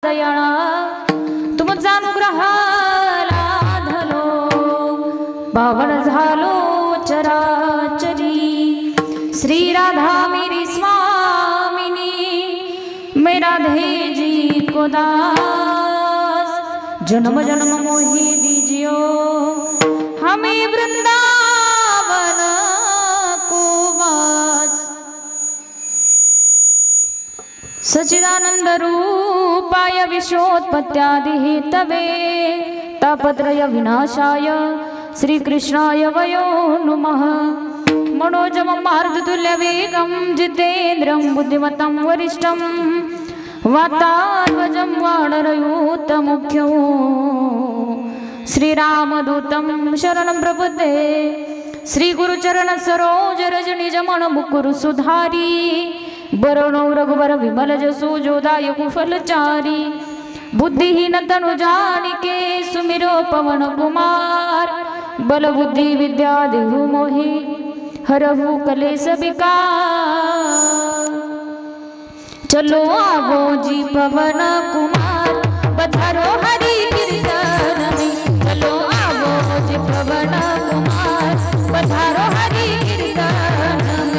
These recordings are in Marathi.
दयाळा तुमचा अनुग्रहाला धलो पावन झालो चराचरी। श्री राधा मेरी स्वामिनी मैं राधे जी को दास, जन्म जन्म मोहि दीजियो हमें वृंदावन को वास। सच्चिदानंद रूपाय विश्वोत्पत्त्यादि हेतवे तापत्रय विनाशाय श्री कृष्णाय वयो नमः। मनोजम मारुततुल्य वेगं जितेन्द्रं बुद्धिमतं वरिष्ठं वातात्मजं वानरयूथमुख्यं श्रीरामदूतं शरणं प्रपद्ये। श्री गुरुचरण सरोज रज निज मन मुकुरु सुधारी, बरणो रघुवर विमल जसु जोदाय कुफलचारी। बुद्धिहीन तनु जानिके सुमिरो पवन कुमार, बल बुद्धि विद्या देहु मोहि हरहु कलेश विकार। चलो आवो जी पवन कुमार पधारो हरि कीर्तन में, चलो आवो जी पवन कुमार पधारो हरि कीर्तन में।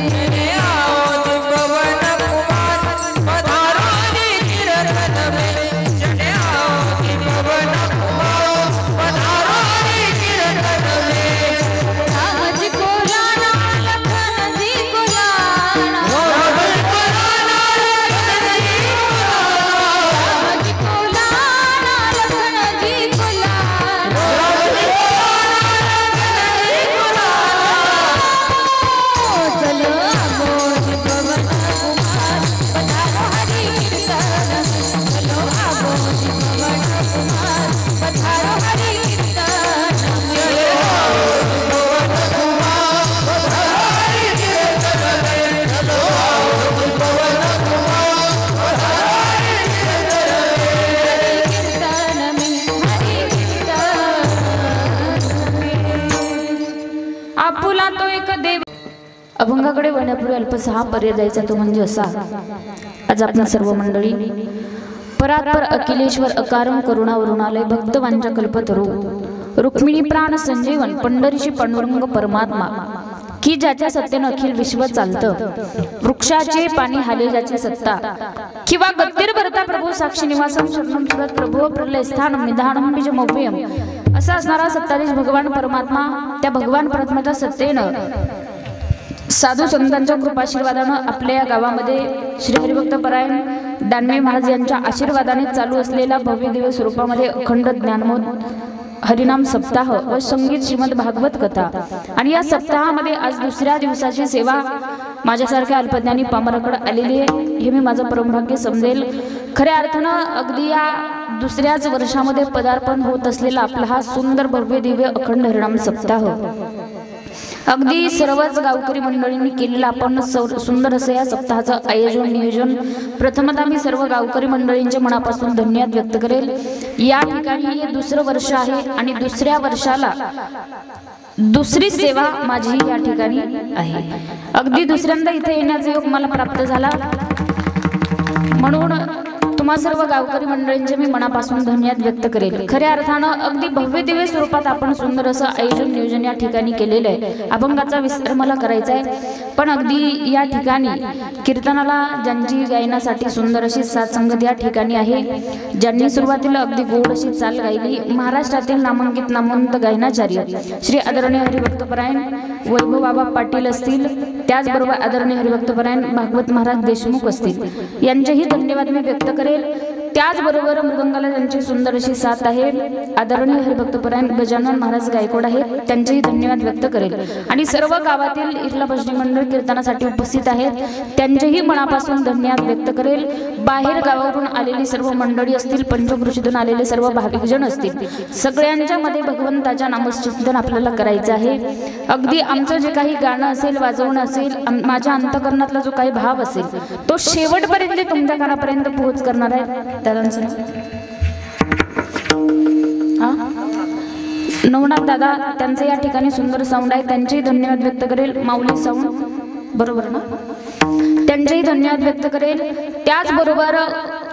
अभंगाकडे वळण्यापूर्वी अल्पसा हा पर्याय द्यायचा तो म्हणजे असा। आज आपण सर्व मंडळी परात्पर अखिलेश्वर अकारम करुणावरुणालय भक्तवांच्या कल्पतरू रुक्मिणी प्राण संजीवन पंढरीशी पांडुरंग परमात्मा की ज्याच्या सत्तेनं अखिल विश्व चालतं, वृक्षाचे पाणी हाले ज्याची सत्ता किंवा गत्तीर भरता प्रभू साक्षी निवासम शरणम सुरत प्रभू प्रलय स्थानम निधानम बीजमव्ययम असा असणारा सत्ताधीश भगवान परमात्मा, त्या भगवान परमात्म्याच्या सत्तेनं साधू संतांच्या कृपाशीर्वादानं आपल्या गावामध्ये श्री हरिभक्त परायण दानवे महाराज यांच्या आशीर्वादाने चालू असलेला भव्य दिव्य स्वरूपामध्ये अखंड ज्ञानमोद हरिनाम सप्ताह व संगीत श्रीमद भागवत कथा आणि या सप्ताहामध्ये आज दुसऱ्या दिवसाची सेवा माझ्यासारख्या अल्पज्ञानी पामराकडे आलेली आहे, हे मी माझं परमभाग्य समजेल। खऱ्या अर्थानं अगदी या दुसऱ्याच वर्षामध्ये पदार्पण होत असलेला आपला हा सुंदर भव्य दिव्य अखंड हरिनाम सप्ताह अगदी सर्वच गावकरी मंडळींनी केलेलं आपण सुंदर असं या सप्ताहाचं आयोजन नियोजन प्रथमतः मी सर्व गावकरी मंडळींच्या मनापासून धन्यवाद व्यक्त करेल। या ठिकाणी हे दुसरं वर्ष आहे आणि दुसऱ्या वर्षाला दुसरी सेवा माझी या ठिकाणी आहे। अगदी दुसऱ्यांदा इथे येण्याचा योग मला प्राप्त झाला, म्हणून तुम्हा सर्व गावकरी मंडळींचे मी मनापासून धन्यवाद व्यक्त करेल। खऱ्या अर्थानं अगदी भव्य दिव्य स्वरूपात आपण सुंदर असं आयोजन नियोजन या ठिकाणी केलेलं आहे। अभंगाचा विस्तार मला करायचा आहे, पण अगदी या ठिकाणी कीर्तनाला ज्यांची गायनासाठी सुंदर अशी साथ संगत या ठिकाणी आहे, ज्यांनी सुरुवातीला अगदी गोड अशी चाल गायली, महाराष्ट्रातील नामांकित नामवंत गायनाचार्य श्री आदरणीय हरिभक्तपरायण वैभव बाबा पाटील असतील, त्याचबरोबर आदरणीय हरिभक्तपरायण भागवत महाराज देशमुख असतील, यांचेही धन्यवाद मी व्यक्त करेल। त्याचबरोबर मृदंगाला ज्यांची सुंदर अशी साथ आहे आदरणीय हरिभक्तपरायण गजानन महाराज गायकवाड आहेत, त्यांचेही धन्यवाद व्यक्त करेल। आणि सर्व गावातील इथला भजनी मंडळ कीर्तनासाठी उपस्थित आहेत, त्यांचेही मनापासून धन्यवाद व्यक्त करेल। बाहेर गावावरून आलेली सर्व मंडळी असतील, पंचकृषीतून आलेले सर्व भाविकजन असतील, सगळ्यांच्या मध्ये भगवंताच्या नामचिंतन आपल्याला करायचं आहे। अगदी आमचं जे काही गाणं असेल, वाजवणं असेल, माझ्या अंतकरणातला जो काही भाव असेल तो शेवटपर्यंत तुमच्या कानापर्यंत पोहोच करणार आहे। नवनाथ दादा त्यांचे या ठिकाणी सुंदर साऊंड आहे, त्यांचेही धन्यवाद व्यक्त करेल। माऊली साऊंड बरोबर ना, त्यांचेही धन्यवाद व्यक्त करेल। त्याचबरोबर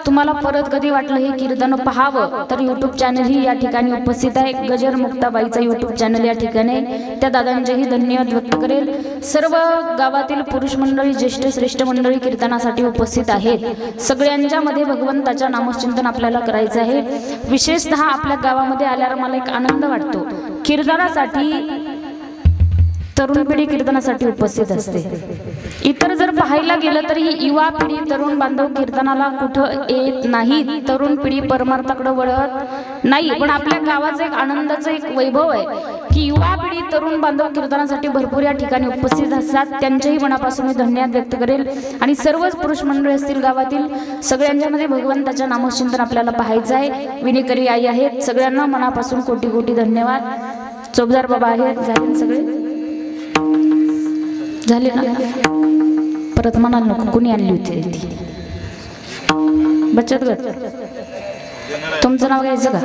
तुम्हाला परत कधी वाटलं हे कीर्तन पाहावं तर यूट्यूब चॅनल ही या ठिकाणी उपस्थित आहे. गजर मुक्ताबाईचा यूट्यूब चॅनल या ठिकाणी त्या दादांचेही धन्यवाद व्यक्त करेल. सर्व गावातील पुरुष मंडळी ज्येष्ठ श्रेष्ठ मंडळी कीर्तनासाठी उपस्थित आहेत. सगळ्यांच्या मध्ये भगवंताच्या नामचिंतन आपल्याला करायचं आहे. विशेषतः आपल्या गावामध्ये आल्यावर मला एक आनंद वाटतो. कीर्तनासाठी तरुण पिढी कीर्तनासाठी उपस्थित असते. इतर जर पाहायला गेलं तर ही युवा पिढी तरुण बांधव कीर्तनाला कुठं येत नाही. तरुण पिढी परमार्थाकडे वळत नाही. पण आपल्या गावाचं एक आनंदाचं एक वैभव आहे की युवा पिढी तरुण बांधव कीर्तनासाठी भरपूर या ठिकाणी उपस्थित असतात. त्यांच्याही मनापासून मी धन्यवाद व्यक्त करेल. आणि सर्वच पुरुष मंडळी असतील गावातील सगळ्यांच्या मध्ये भगवंताच्या नामचिंतन आपल्याला पाहायचं आहे. विनेकरी आई आहेत. सगळ्यांना मनापासून कोटी कोटी धन्यवाद. चौबदार बाबा आहेत. झाले सगळे झाले ना. परत म्हणाल नको कोणी आणली होती ती बचत गट. तुमचं नाव घ्यायचं का?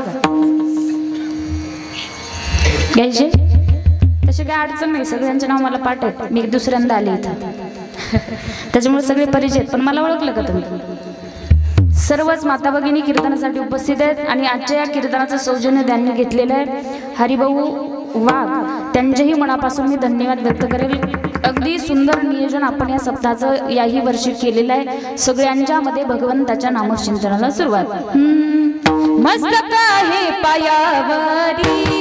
घ्यायचे तसे काय अडचण नाही. सगळ्यांचे नाव मला पाठवत. मी दुसऱ्यांदा आले इथं त्याच्यामुळे सगळे परिचित. पण मला ओळखलं का तुम्ही? सर्वच माता भगिनी कीर्तनासाठी उपस्थित आहेत. आणि आजच्या या कीर्तनाचं सौजन्य त्यांनी घेतलेलं आहे हरिभाऊ वाघ. त्यांच्याही मनापासून मी धन्यवाद व्यक्त करेल. अगदी सुंदर नियोजन आपण या सप्ताहाचं याही वर्षी केलेलं आहे. सगळ्यांच्या मध्ये भगवंताच्या नामचिंतनाला सुरुवात. मस्तक आहे पायावरी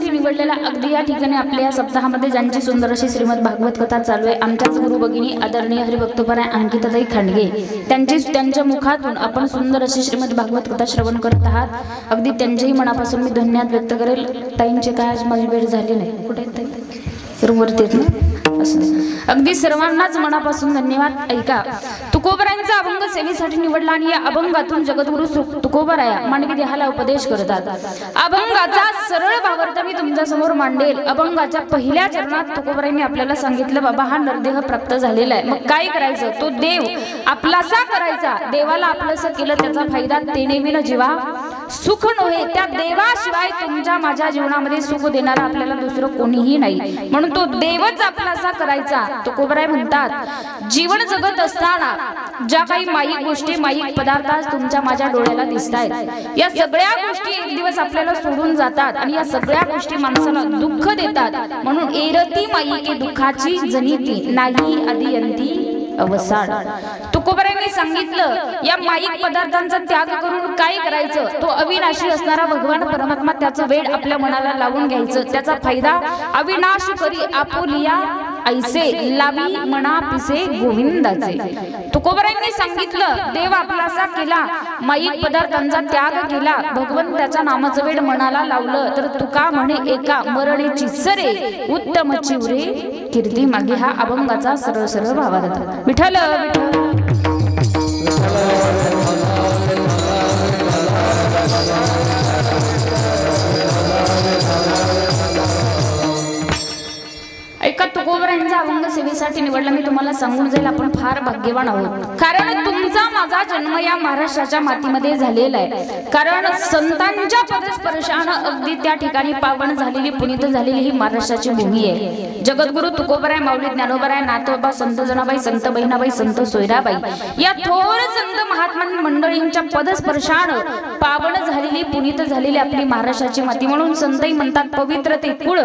निवडलेला अगदी या ठिकाणी आपल्या सप्ताहामध्ये ज्यांची सुंदर अशी श्रीमद भागवत कथा चालू आहे. आमच्याच गुरु भगिनी आदरणीय हरिभक्तपराय अंकिताताई खांडगे त्यांच्या मुखातून आपण सुंदर अशी श्रीमद भागवत कथा श्रवण करत आहात. अगदी त्यांच्याही मनापासून मी धन्यवाद व्यक्त करेल. ताईंचे काय आज माझी भेट झाली नाही. कुठे ताई? वरती ना. अगदी सर्वांनाच मनापासून धन्यवाद. ऐका, तुकोबरायांचा अभंग सेवेसाठी निवडला आणि या अभंगातून जगद्गुरु तुकोबराया मानवी देहाला उपदेश करतात. अभंगाचा सरळ भावार्थ मी तुमच्या समोर मांडेल. अभंगाच्या पहिल्या चरणात तुकोबरायांनी आपल्याला सांगितलं, बाबा हा नरदेह प्राप्त झालेला आहे. मग काय करायचं? तो देव आपलासा करायचा. देवाला आपलंसं केलं त्याचा फायदा तेनेविन जीवा सुख नव्हे. त्या देवाशिवाय तुमच्या माझ्या जीवनामध्ये सुख देणारा आपल्याला दुसरं कोणीही नाही. म्हणून तो देवच आपलासा करायचा. तुकोबराय म्हणतात, जीवन जगत असताना ज्या काही माईक गोष्टी माईक पदार्थ तुमच्या माझ्या डोळ्याला दिसतायत, या सगळ्या गोष्टी एक दिवस आपल्याला सोडून जातात आणि या सगळ्या गोष्टी माणसाला दुःख देतात. म्हणून एरती माईके दुःखाची जनिती नाही आदियंती अवसाड. तुकोबरायांनी सांगितलं, या माईक पदार्थांचा त्याग करून काय करायचं? तो अविनाशी असणारा भगवान परमात्मा त्याचा वेळ आपल्या मनाला लावून घ्यायचं. त्याचा फायदा अविनाश करी आपुलिया ऐसे लावी मना पिसे गोविंदाचे. तुकोबरायांनी सांगितलं, देव आपलासा केला, माईक पदार्थांचा त्याग केला, भगवंताच्या नामाचं वेळ मनाला लावलं तर तुका म्हणे एका मरणेची सरे उत्तम चिवरे कीर्ती मागे. हा अभंगाचा सरळ सरळ भावार्थ. विठ्ठल ऐका, तुकोबरायांचा अभंग सेवेसाठी निवडला मी तुम्हाला सांगून जाईल. आपण फार भाग्यवान आहोत, कारण तुमचा माझा जन्म या महाराष्ट्राच्या मातीमध्ये झालेला आहे. कारण संतांच्या पदस्पर्शानं अगदी त्या ठिकाणी पावन झालेली पुनीत झालेली ही महाराष्ट्राची भूमी आहे. जगद्गुरु तुकोबराय, माऊली ज्ञानोबराय, नाथोबा, संत जनाबाई, संत बहिणाबाई, संत सोयराबाई या थोर संत महात्मा मंडळींच्या पदस्पर्शानं पावन झालेली पुनीत झालेली आपली महाराष्ट्राची माती. म्हणून संतही म्हणतात, पवित्र ते कुळ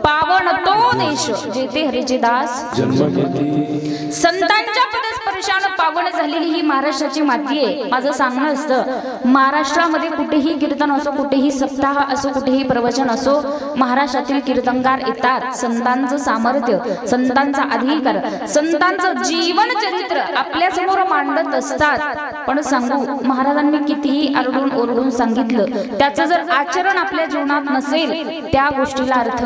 पावन तो देश जेथे हरीचे दास जन्म घेते. संतांच्या पदस्पर्शानं पावन झालेली ही महाराष्ट्राची माती आहे. माझं सांगणं असतं, महाराष्ट्रामध्ये कुठेही कीर्तन असो, कुठेही सप्ताह असो, कुठेही प्रवचन असो, महाराष्ट्रातील कीर्तनकार येतात. संतांचं सामर्थ्य, संतांचा अधिकार, संतांचं जीवन चरित्र आपल्या समोर मांडत असतात. पण सांगू, महाराजांनी कितीही आरडून ओरडून सांगितलं, त्याचं जर आचरण आपल्या जीवनात नसेल त्या गोष्टीला अर्थ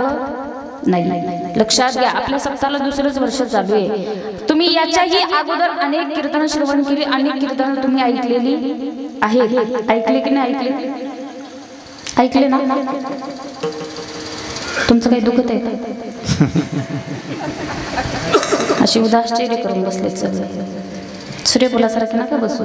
नाही. लक्षात घ्या, आपल्या सप्ताहाला दुसरंच वर्ष चालू आहे. तुम्ही याच्याही अगोदर अनेक कीर्तन श्रवण केली, अनेक कीर्तन तुम्ही ऐकलेली आहेत. ऐकले की नाही ऐकले? ऐकले ना? तुमचं काही दुखत आहे का? अशी उदास चेहरे करून बसलेत सगळे. सूर्यफुलासारखे नका बसू.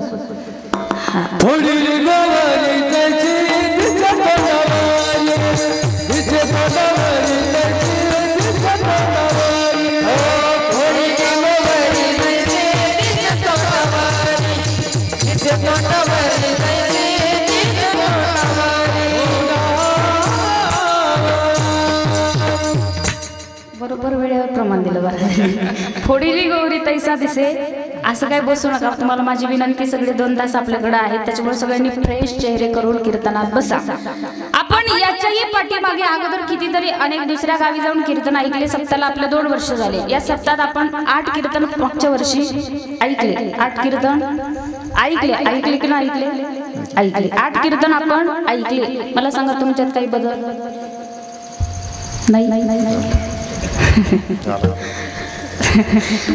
बरोबर वेळेवर प्रमाण दिलं बरं. फोडीली गौरी तैसा दिसे, असं काय बसू नका. तुम्हाला माझी विनंती, सगळे 2 तास आपल्याकडे आहेत, त्याच्यामुळे सगळ्यांनी फ्रेश चेहरे करून कीर्तनात बसा. आपण याच्याही पाठीमागे अगोदर कितीतरी अनेक दुसऱ्या गावी जाऊन कीर्तन ऐकले. सप्ताहाला आपल्या 2 वर्ष झाले. या सप्ताहात आपण 8 कीर्तन मागच्या वर्षी ऐकले. 8 कीर्तन ऐकले की नाही ऐकले? 8 कीर्तन आपण ऐकले. मला सांगा, तुमच्यात काही बदल नाही?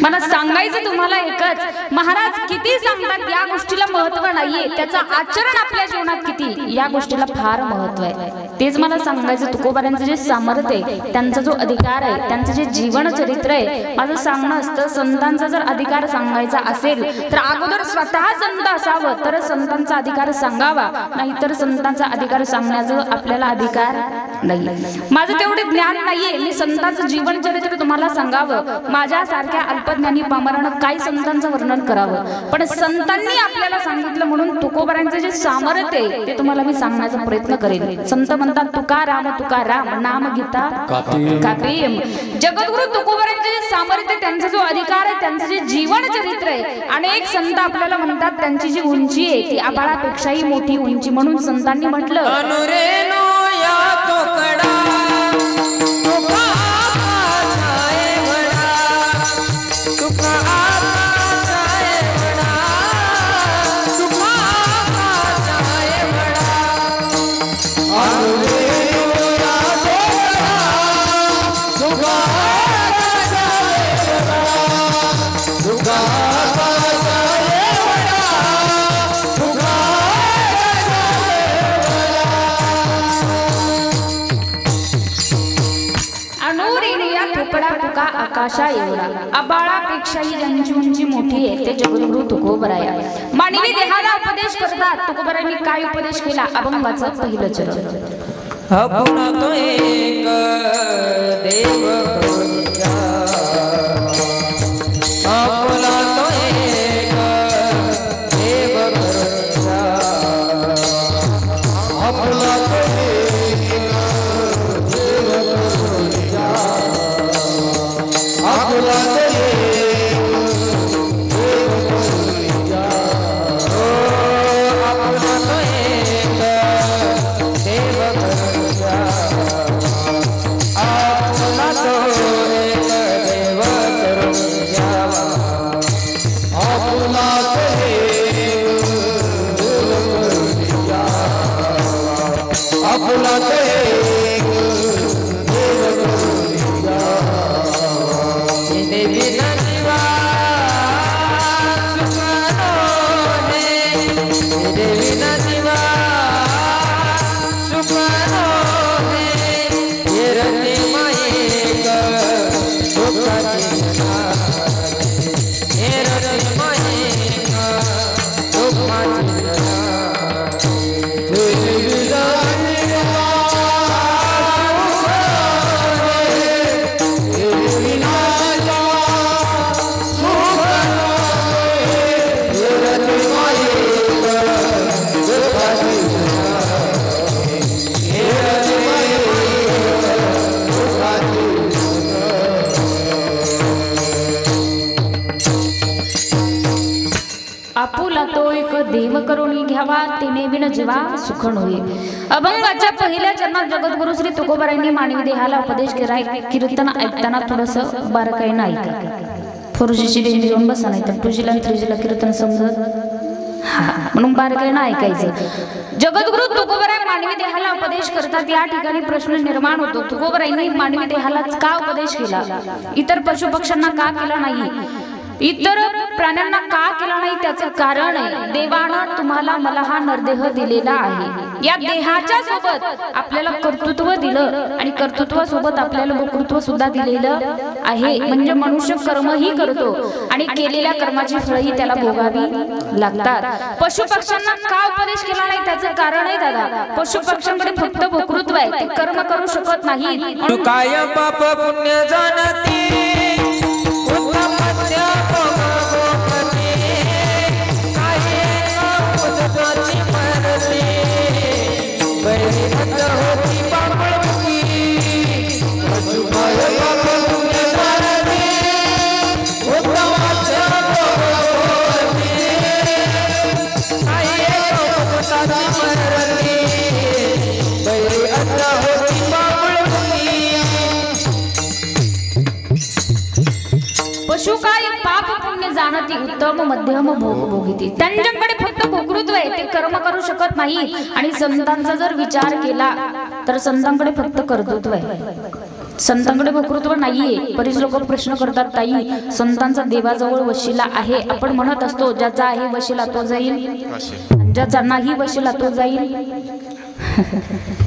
मला सांगायचं तुम्हाला एकच, महाराज किती सांगतात या गोष्टीला महत्व नाहीये, त्याचं आचरण आपल्या जीवनात किती, या गोष्टीला फार महत्व आहे. तेच मला सांगायचं. तुकोबारांचं जे सामर्थ्य आहे, त्यांचा जो अधिकार आहे, त्यांचं जे जीवन चरित्र आहे, माझं सांगणं असतं, संतांचा जर अधिकार सांगायचा असेल तर अगोदर स्वतः संत असावं, तर संतांचा अधिकार सांगावा, नाहीतर संतांचा अधिकार सांगण्याचा आपल्याला अधिकार नाही. माझं तेवढे ज्ञान नाहीये, मी संतांचं जीवन चरित्र तुम्हाला सांगावं. माझ्यासारख्या अल्पज्ञानी पामरानं काय संतांचं वर्णन करावं, पण संतांनी आपल्याला सांगितलं म्हणून तुकोबारांचं जे सामर्थ्य आहे ते तुम्हाला मी सांगण्याचा प्रयत्न करेन. संत म्हणतात, तुकाराम तुकाराम नाम गीता काप्रियम. जगद्गुरु तुकोबारांचे जे सामर्थ्य, त्यांचा जो अधिकार आहे, त्यांचं जे जीवन चरित्र आहे, अनेक संत आपल्याला म्हणतात त्यांची जी उंची आहे ती आभाळापेक्षाही मोठी उंची, म्हणून संतांनी म्हटलं, आकाशा एवढा. आबाळापेक्षाही ज्यांची उंची मोठी आहे ते जगद्गुरु तुकोबराया. मानवी देहाला उपदेश करतात. तुकोबरायांनी काय उपदेश केला? अभंगाचं पहिलं चरण. अपना तो एक देव करुणा, अपना तो एक देव करुणा, अपना तो आपुला तो एक देव करुणी घ्यावा, तिने विन जीवा सुख नोई. अभंगाच्या पहिल्या चरणात जगद्गुरु श्री तुकोबारायांनी मानवी देहाला उपदेश केलाय. कीर्तन ऐकताना थोडंसं बारकाईनं ऐका. 4Gची रेंज घेऊन बसा, नाही तर 2Gला आणि 3Gला कीर्तन समजत. म्हणून बारकाईनं ऐकायचं. जगद्गुरु तुकोबराय मानवी देहाला उपदेश करतात. या ठिकाणी प्रश्न निर्माण होतो, तुकोबरायांनी मानवी देहालाच का उपदेश केला, इतर पशु पक्ष्यांना का केला नाही, इतर प्राण्यांना का केला नाही? त्याचं कारण आहे, देवानं तुम्हाला मला हा नरदेह दिलेला आहे. या देहाच्या सोबत आपल्याला कर्तृत्व दिलं आणि कर्तृत्वासोबत आपल्याला वक्तृत्व सुद्धा दिलेलं आहे. म्हणजे मनुष्य कर्मही करतो आणि केलेल्या कर्माची फळही त्याला भोगावी लागतात. पशु पक्ष्यांना का उपदेश केला नाही त्याचं कारण आहे दादा, पशु पक्ष्यांकडे फक्त वक्तृत्व आहे, ते कर्म करू शकत नाहीत. काय पाप पुण्य जाणती पशु काय पाप पुण्य जाणती उत्तम मध्यम भोग भोगिती. त्यांच्याकडे फक्त भोगृत्व आहे, ते कर्म करू शकत नाही. आणि संतांचा जर विचार केला तर संतांकडे फक्त कर्तृत्व आहे, संतांकडे भोगृत्व नाहीये. बरीच लोक प्रश्न करतात, ताई संतांचा देवाजवळ वशिला आहे. आपण म्हणत असतो ज्याचा आहे वशिला तो जाईल, ज्याचा नाही वशिला तो जाईल.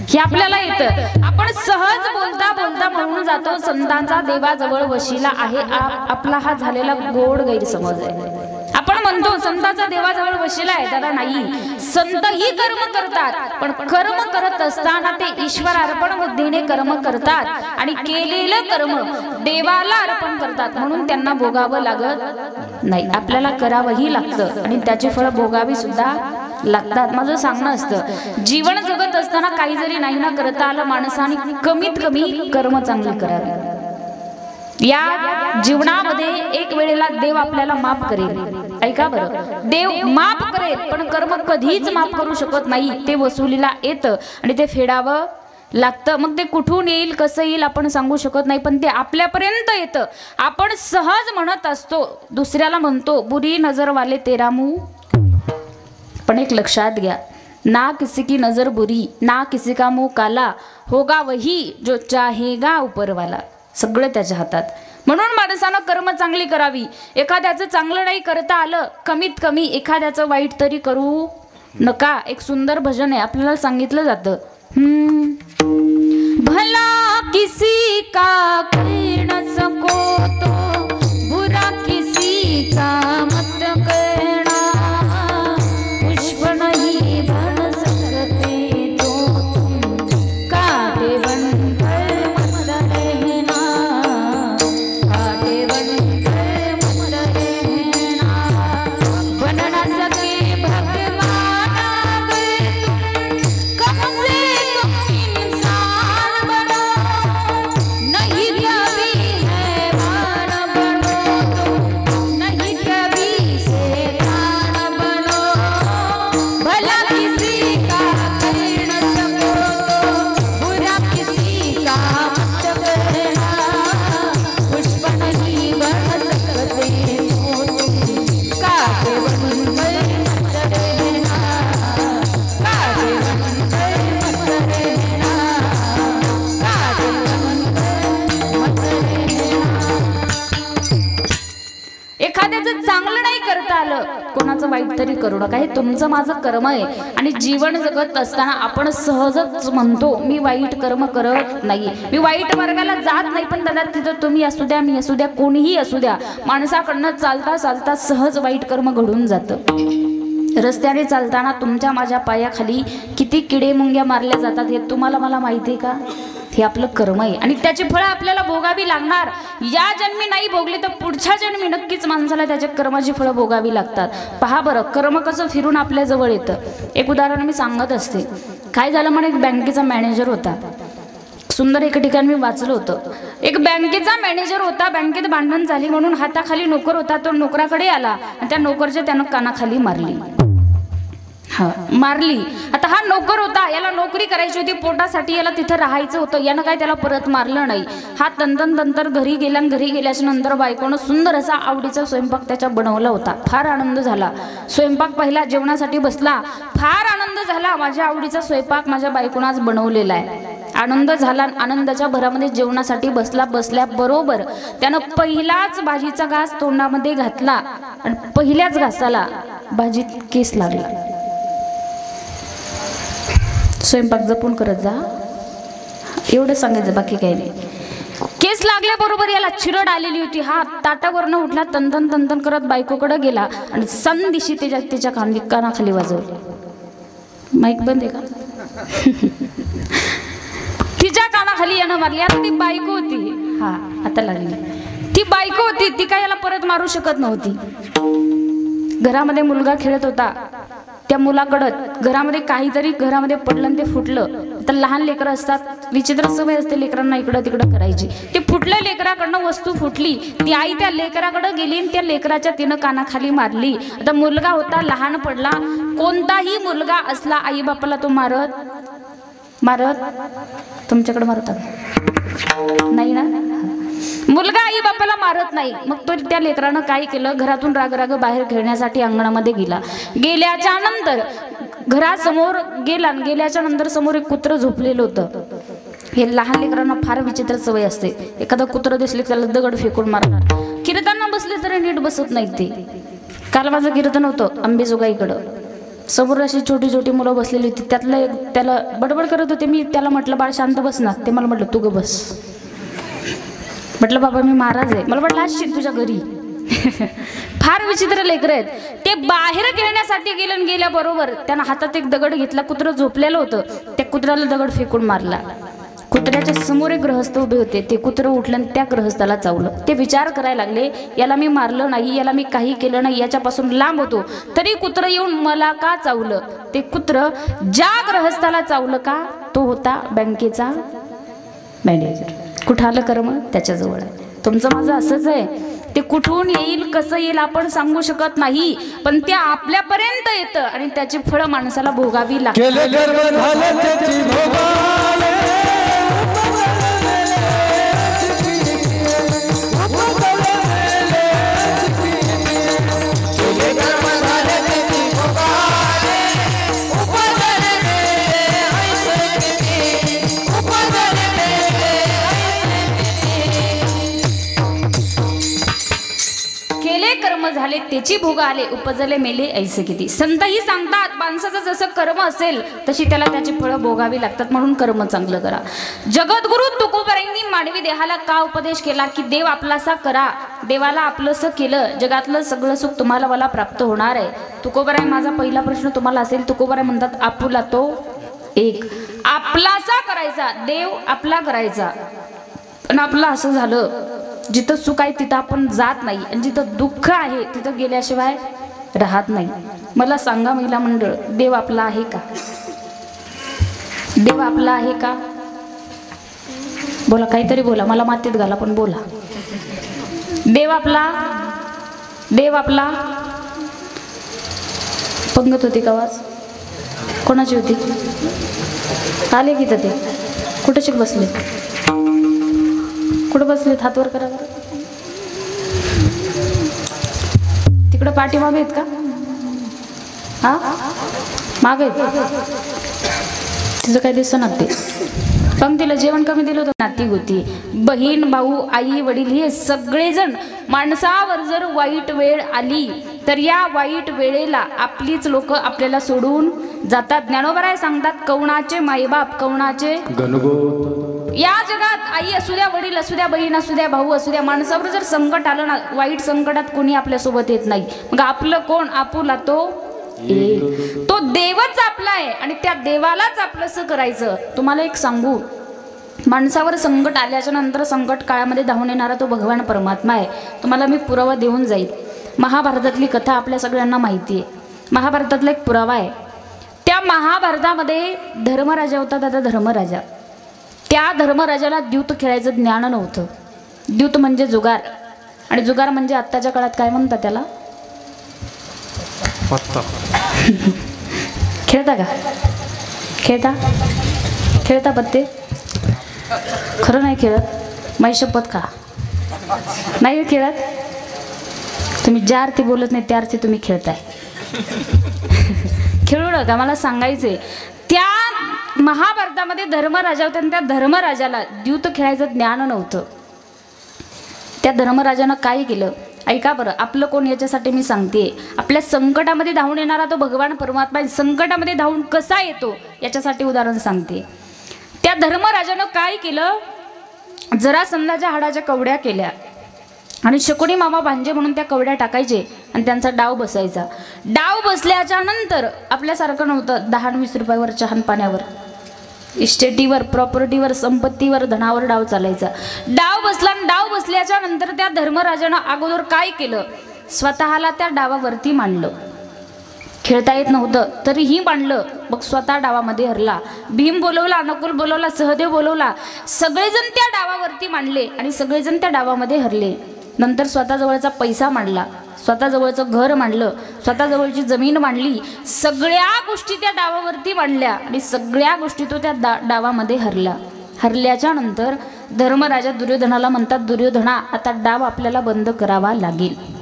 हे आपल्याला येतं, आपण सहज बोलता बोलता म्हणून जातो संतांचा देवाजवळ वशिला आहे. आपला हा झालेला गोड गैरसमज आहे. आपण म्हणतो संतांचा देवाजवळ वशिला आहे, त्याला नाही. संतही कर्म करतात, पण कर्म करत असताना ते ईश्वर अर्पण बुद्धीने कर्म करतात आणि केलेलं कर्म देवाला अर्पण करतात, म्हणून त्यांना भोगावं लागत नाही. आपल्याला करावंही लागतं आणि त्याची फळ भोगावी सुद्धा लागतात. माझं सांगणं असतं, जीवन जगत असताना काही जरी नाही ना करता आलं माणसाने, कमीत कमी कर्म चांगले करावे. या जीवनामध्ये एक वेळेला देव आपल्याला माफ करेल. ऐका बरं, देव माफ करेल पण कर्म कधीच माफ करू शकत नाही. ते वसुलीला येतं आणि ते फेडावं लागतं. मग ते कुठून येईल कसं येईल आपण सांगू शकत नाही, पण ते आपल्यापर्यंत येतं. आपण सहज म्हणत असतो, दुसऱ्याला म्हणतो बुरी नजर वाले तेरा मुंह, पण एक लक्षात घ्या, ना किसी की नजर बुरी ना किसी का मुंह काला, होगा वही जो चाहेगा ऊपर वाला. सगळं त्याच्या हातात. म्हणून माणसानं कर्म चांगली करावी. एखाद्याचं चांगलं नाही करता आलं, कमीत कमी एखाद्याचं वाईट तरी करू नका. एक सुंदर भजन आहे, आपल्याला सांगितलं जातं, भला किसी का कर न सको तो बुरा किसी का मत करना, पुष्प नहीं बन सकते तो तुम कांटे बनकर मत रहना, कांटे बनकर मत रहना. बन न सके भगवान अगर तुम, कम से कम इंसान बनो, नहीं कभी हैवान बनो तुम, नहीं कभी शैतान बनो. भला किसी का कर न सको तो बुरा किसी का मत करना, पुष्प नहीं बन सकते तो तुम कांटे बनकर मत रहना, कांटे बनकर मत रहना, कांटे बनकर मत रहना. एखाद्याचं चांगलं नाही करता आलं, कोणाचं वाईट तरी करू नका. हे तुमचं माझं कर्म आहे. आणि जीवन जगत असताना आपण सहजच म्हणतो मी वाईट कर्म करत नाही, मी वाईट मार्गाला जात नाही. पण दादा तिथं तुम्ही असू द्या, मी असू द्या, कोणीही असू द्या, माणसाकडनं चालता चालता सहज वाईट कर्म घडून जातं. रस्त्याने चालताना तुमच्या माझ्या पायाखाली किती किडे मुंग्या मारल्या जातात हे तुम्हाला मला माहिती आहे का? हे आपलं कर्म आहे आणि त्याची फळं आपल्याला भोगावी लागणार. या जन्मी नाही भोगली तर पुढच्या जन्मी नक्कीच माणसाला त्याच्या कर्माची फळं भोगावी लागतात. पहा बरं, कर्म कसं फिरून आपल्या जवळ येतं. एक उदाहरण मी सांगत असते. काय झालं म्हणे, एक बँकेचा मॅनेजर होता. सुंदर एका ठिकाणी मी वाचलं होतं. एक बँकेचा मॅनेजर होता, बँकेत भांडण झाली म्हणून हाताखाली नोकर होता, तो नोकराकडे आला आणि त्या नोकरच्या त्यानं कानाखाली मारली. हा मारली. आता हा नोकर होता, याला नोकरी करायची होती पोटासाठी, याला तिथं राहायचं होतं, यानं काय त्याला परत मारलं नाही. हा तंतर घरी गेला आणि घरी गेल्याच्या नंतर बायकोनं सुंदर असा आवडीचा स्वयंपाक त्याच्या बनवला होता. फार आनंद झाला. स्वयंपाक पहिला जेवणासाठी बसला, फार आनंद झाला, माझ्या आवडीचा स्वयंपाक माझ्या बायकोनं आज बनवलेला आहे. आनंद झाला. आनंदाच्या भरामध्ये जेवणासाठी बसला. बसल्याबरोबर त्यानं पहिलाच भाजीचा घास तोंडामध्ये घातला आणि पहिल्याच घासाला भाजीत केस लागला. स्वयंपाक जपून करत जा, एवढं सांगायचं, बाकी काही नाही. केस लागल्याबरोबर याला चिरड आलेली होती. हा ताटावरनं उठला, तंतन करत बायकोकडे गेला आणि संदिशी त्याच्या कानाखाली वाजवली. माईक बंद आहे का? तिच्या कानाखाली यानं मारली. आता ती बायको होती, हा आता लागली. ती बायको होती, ती काय याला परत मारू शकत नव्हती. घरामध्ये मुलगा खेळत होता, त्या मुलाकडं घरामध्ये काहीतरी घरामध्ये पडलं आणि ते फुटलं. तर लहान लेकरं असतात, विचित्र सवय असते लेकरांना इकडं तिकडं करायची. ते फुटल्या लेकराकडनं वस्तू फुटली, ती आई त्या लेकराकडे गेली आणि त्या लेकराच्या तिनं कानाखाली मारली. आता मुलगा होता, लहान पडला. कोणताही मुलगा असला आई बापाला तो मारत तुमच्याकडे मारतात नाही ना? मुलगा आई बापाला मारत नाही. मग तो त्या लेकरानं काय केलं, घरातून राग बाहेर खेळण्यासाठी अंगणामध्ये गेला. गेल्याच्या नंतर घरासमोर गेल्याच्या नंतर समोर एक कुत्रं झोपलेलं होतं. हे लहान लेकरांना फार विचित्र सवय असते, एखादं कुत्रं दिसले त्याला दगड फेकून मारणार. कीर्तनाला बसले तरी नीट बसत नाहीत ते. काल माझं कीर्तन होतं अंबेजोगाईकडं, समोर अशी छोटी मुलं बसलेली होती. त्यातलं एक त्याला बडबड करत होते. मी त्याला म्हटलं बाळ शांत बस ना. ते मला म्हटलं तू ग बस. म्हटलं बाबा मी महाराज आहे. मला म्हटलं असशील तुझ्या घरी. फार विचित्र लेकरं आहेत ते. बाहेर खेळण्यासाठी गेलं, गेल्याबरोबर त्यानं हातात एक दगड घेतला. कुत्रं झोपलेलं होतं, त्या कुत्र्याला दगड फेकून मारला. कुत्र्याच्या समोर एक गृहस्थ उभे होते. ते कुत्रं उठलं आणि त्या गृहस्थाला चावलं. ते विचार करायला लागले, याला मी मारलं नाही, याला मी काही केलं नाही, याच्यापासून लांब होतो, तरी कुत्रं येऊन मला का चावलं? ते कुत्रं ज्या गृहस्थाला चावलं का, तो होता बँकेचा मॅनेजर. कुठं आलं कर्म? त्याच्याजवळ आहे. तुमचं माझं असंच आहे. ते कुठून येईल, कसं येईल आपण सांगू शकत नाही, पण ते आपल्यापर्यंत येतं आणि त्याची फळं माणसाला भोगावी लागतात. कर्म झाले त्याची भोग आले, उपजले मेले ऐसे किती. संतही सांगतात माणसाचं जसं कर्म असेल तशी त्याला त्याची फळं भोगावी लागतात. म्हणून कर्म चांगलं करा. जगद्गुरु तुकोबारायांनी मानवी देहाला का उपदेश केला की देव आपलासा करा. देवाला आपलंसं केलं, जगातलं सगळं सुख तुम्हाला मला प्राप्त होणार आहे. तुकोबाराय माझा पहिला प्रश्न तुम्हाला असेल. तुकोबाराय म्हणतात आपुला तो एक, आपलासा करायचा, देव आपला करायचा. पण आपलं असं झालं, जिथं सुख आहे तिथं आपण जात नाही आणि जिथं दुःख आहे तिथं गेल्याशिवाय राहत नाही. मला सांगा महिला मंडळ, देव आपला आहे का? देव आपला आहे का? बोला, काहीतरी बोला, मला मातीत घाला पण बोला. देव आपला, देव आपला. पंगत होती का आवाज? कोणाची होती? आले की ते कुठे शिक बसले? कुठं बसलेत? हात वर करा बरं. तिकडं पाठीमागे आहेत का? हा मागे आहेत. तिचं काय दिसणार ते. पंक्तीला जेवण कमी दिलं होतं. नाती होती, बहीण भाऊ आई वडील हे सगळेजण. माणसावर जर वाईट वेळ आली तर या वाईट वेळेला आपलीच लोक आपल्याला सोडून जातात. ज्ञानोबराय सांगतात, कवणाचे माईबाप कवणाचे गणगोत. या जगात आई असू द्या, वडील असू द्या, बहीण असू द्या, भाऊ असू द्या, माणसावर जर संकट आलं ना, वाईट संकटात कोणी आपल्या सोबत येत नाही. मग आपलं कोण? आपुला तो एक, तो देवच आपला आहे आणि त्या देवालाच आपलंसं करायचं. तुम्हाला एक सांगू, माणसावर संकट आल्याच्या नंतर संकट काळामध्ये धावून येणारा तो भगवान परमात्मा आहे. तुम्हाला मी पुरावा देऊन जाईल. महाभारतातली कथा आपल्या सगळ्यांना माहिती आहे. महाभारतातला एक पुरावा आहे. त्या महाभारतामध्ये धर्मराजा होता. दादा धर्मराजा, त्या धर्मराजाला द्यूत खेळायचं ज्ञान नव्हतं. द्यूत म्हणजे जुगार, आणि जुगार म्हणजे आत्ताच्या काळात काय म्हणतात त्याला? खेळता का? खेळता पत्ते? खरं नाही खेळत? माझी शपथ का? नाही खेळत? तुम्ही ज्या अर्थी बोलत नाही त्या अर्थी तुम्ही खेळताय. खेळू नका. मला सांगायचंय, त्या महाभारतामध्ये धर्मराजा होता आणि त्या धर्मराजाला द्यूत खेळायचं ज्ञान नव्हतं. त्या धर्मराजानं काय केलं ऐका बरं. आपलं कोण याच्यासाठी मी सांगते. आपल्या संकटामध्ये धावून येणारा तो भगवान परमात्मा संकटामध्ये धावून कसा येतो याच्यासाठी उदाहरण सांगते. त्या धर्मराजानं काय केलं, जरासंधाच्या हाडाच्या कवड्या केल्या आणि शकुनी मामा भांजे म्हणून त्या कवड्या टाकायचे आणि त्यांचा डाव बसायचा. डाव बसल्याच्या नंतर आपल्यासारखं नव्हतं 10-20 रुपयावर चहान पाण्यावर, इस्टेटीवर, प्रॉपर्टीवर, संपत्तीवर, धनावर डाव चालायचा. डाव बसला आणि डाव बसल्याच्या नंतर त्या धर्मराजानं अगोदर काय केलं, स्वतःला त्या डावावरती मांडलं. खेळता येत नव्हतं तरीही मांडलं. मग स्वतः डावामध्ये हरला. भीम बोलवला, नकुल बोलवला, सहदेव बोलवला, सगळेजण त्या डावावरती मांडले आणि सगळेजण त्या डावामध्ये हरले. नंतर स्वतःजवळचा पैसा मांडला, स्वतःजवळचं घर मांडलं, स्वतःजवळची जमीन मांडली, सगळ्या गोष्टी त्या डावावरती मांडल्या आणि सगळ्या गोष्टी तो त्या डावामध्ये हरला. हरल्याच्या नंतर धर्मराजा दुर्योधनाला म्हणतात, दुर्योधना आता डाव आपल्याला बंद करावा लागेल.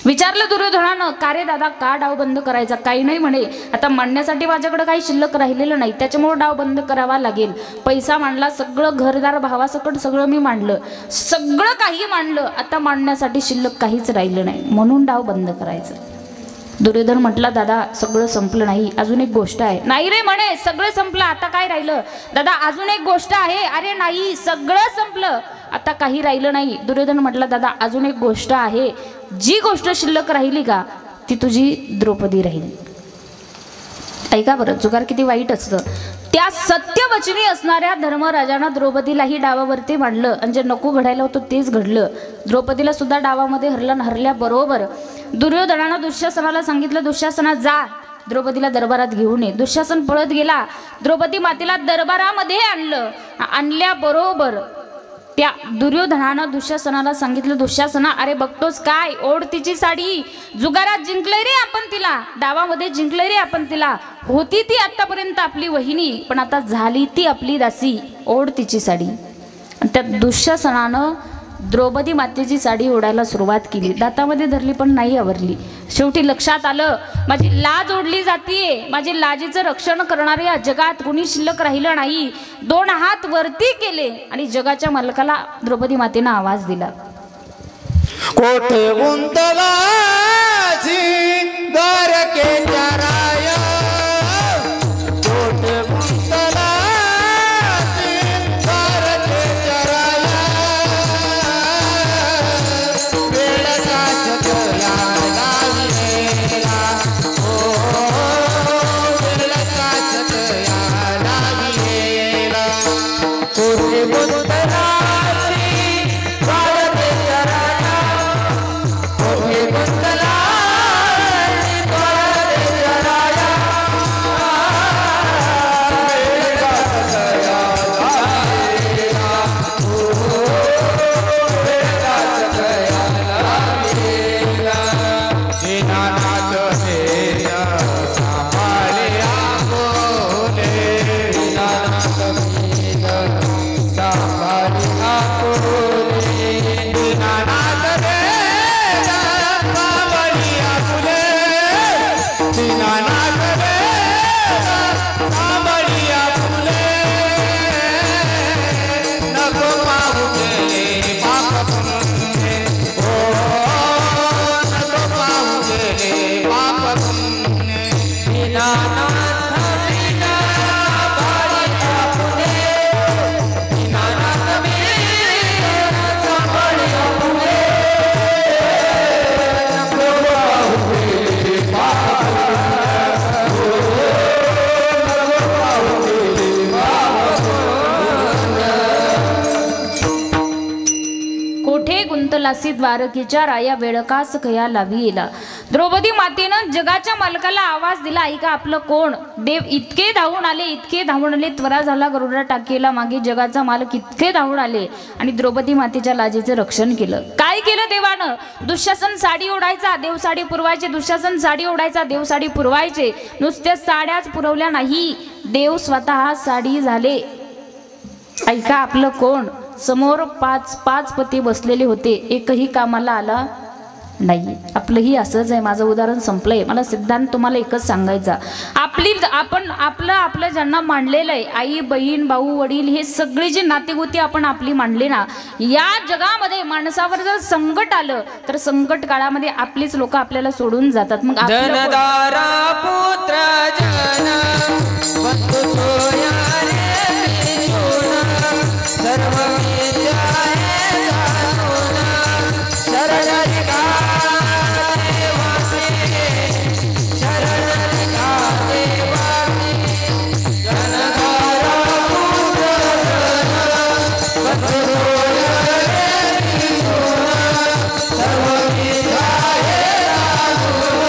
विचारलं दुर्योधनानं, का रे दादा का डाव बंद करायचा? काही नाही म्हणे, आता मांडण्यासाठी माझ्याकडे काही शिल्लक राहिलेलं नाही, त्याच्यामुळे डाव बंद करावा लागेल. पैसा मांडला, सगळं घरदार भावासकट सगळं मी मांडलं, सगळं काही मांडलं, आता मांडण्यासाठी शिल्लक काहीच राहिलं नाही, म्हणून डाव बंद करायचं. दुर्योधन म्हटला, दादा सगळं संपलं नाही, अजून एक गोष्ट आहे. नाही रे म्हणे, सगळं संपलं, आता काय राहिलं? दादा अजून एक गोष्ट आहे. अरे नाही, सगळं संपलं, आता काही राहिलं नाही. दुर्योधन म्हटला, दादा अजून एक गोष्ट आहे, जी गोष्ट शिल्लक राहिली का ती तुझी द्रौपदी राहील. ऐका बरं, जुगार किती वाईट असतं. त्या सत्यवचनी असणाऱ्या धर्मराजानं द्रौपदीलाही डावावरती मांडलं आणि जे नको घडायला होतं तेच घडलं. द्रौपदीला सुद्धा डावामध्ये हरल्याबरोबर दुर्योधनानं दुःशासनाला सांगितलं, दुःशासना जा द्रौपदीला दरबारात घेऊन ये. दुःशासन पळत गेला, द्रौपदी मातेला दरबारामध्ये आणलं. आणल्याबरोबर त्या दुर्योधनानं दुःशासनाला सांगितलं, दुःशासना अरे बघतोस काय, ओढ तिची साडी, जुगारात जिंकलंय रे आपण तिला, डावामध्ये जिंकलंय रे आपण तिला, होती ती आतापर्यंत आपली वहिनी पण आता झाली ती आपली दासी, ओढ तिची साडी. आणि त्या दुःशासनानं द्रौपदी मातेची साडी ओढायला सुरुवात केली. दातामध्ये धरली पण नाही आवरली. शेवटी लक्षात आलं, माझी लाज ओढली जातीये, माझे लाजेचं रक्षण करणारे या जगात कुणी शिल्लक राहिलं नाही. 2 हात वरती केले आणि जगाच्या मालकाला द्रौपदी मातेनं आवाज दिला, कोठे गुंतला द्वारकेच्या राया, कोठे गुंतला द्वारकेच्या राया, वेळ काचत या लाविलेला, वेळ काचत या लाविलेला, कोठे गुंतला द्वारकेच्या राया वेळकास खया लावी येला. द्रौपदी मातेनं जगाच्या मालकाला आवाज दिला, ऐका आपलं कोण? देव इतके धावून आले, त्वरा झाला गरुडा टाकीला मागे, जगाचा मालक इतके धावून आले आणि द्रौपदी मातेच्या लाजेचं रक्षण केलं. काय केलं देवानं? दुःशासन साडी ओढायचा, देव साडी पुरवायचे. दुःशासन साडी ओढायचा, देव साडी पुरवायचे. नुसत्या साड्याच पुरवल्या नाही, देव स्वतः साडी झाले. ऐका आपलं कोण? समोर पाच पती बसलेले होते, एकही कामाला आला नाही. आपलंही असंच आहे. माझं उदाहरण संपलंय. मला सिद्धांत तुम्हाला एकच सांगायचा, आपलं ज्यांना मांडलेलं आहे, आई बहीण भाऊ वडील हे सगळे जे नातेगोती आपण आपली मांडले ना, या जगामध्ये माणसावर जर संकट आलं तर संकट काळामध्ये आपलीच लोक आपल्याला सोडून जातात. मग जनदारा पुत्र जन बंधु सोया रे सर्व विद्याये जाणून शरणरिका देवासी शरणरिका देवासी जनदारा पुत्र जन बंधु सोया रे सर्व विद्याये जाणून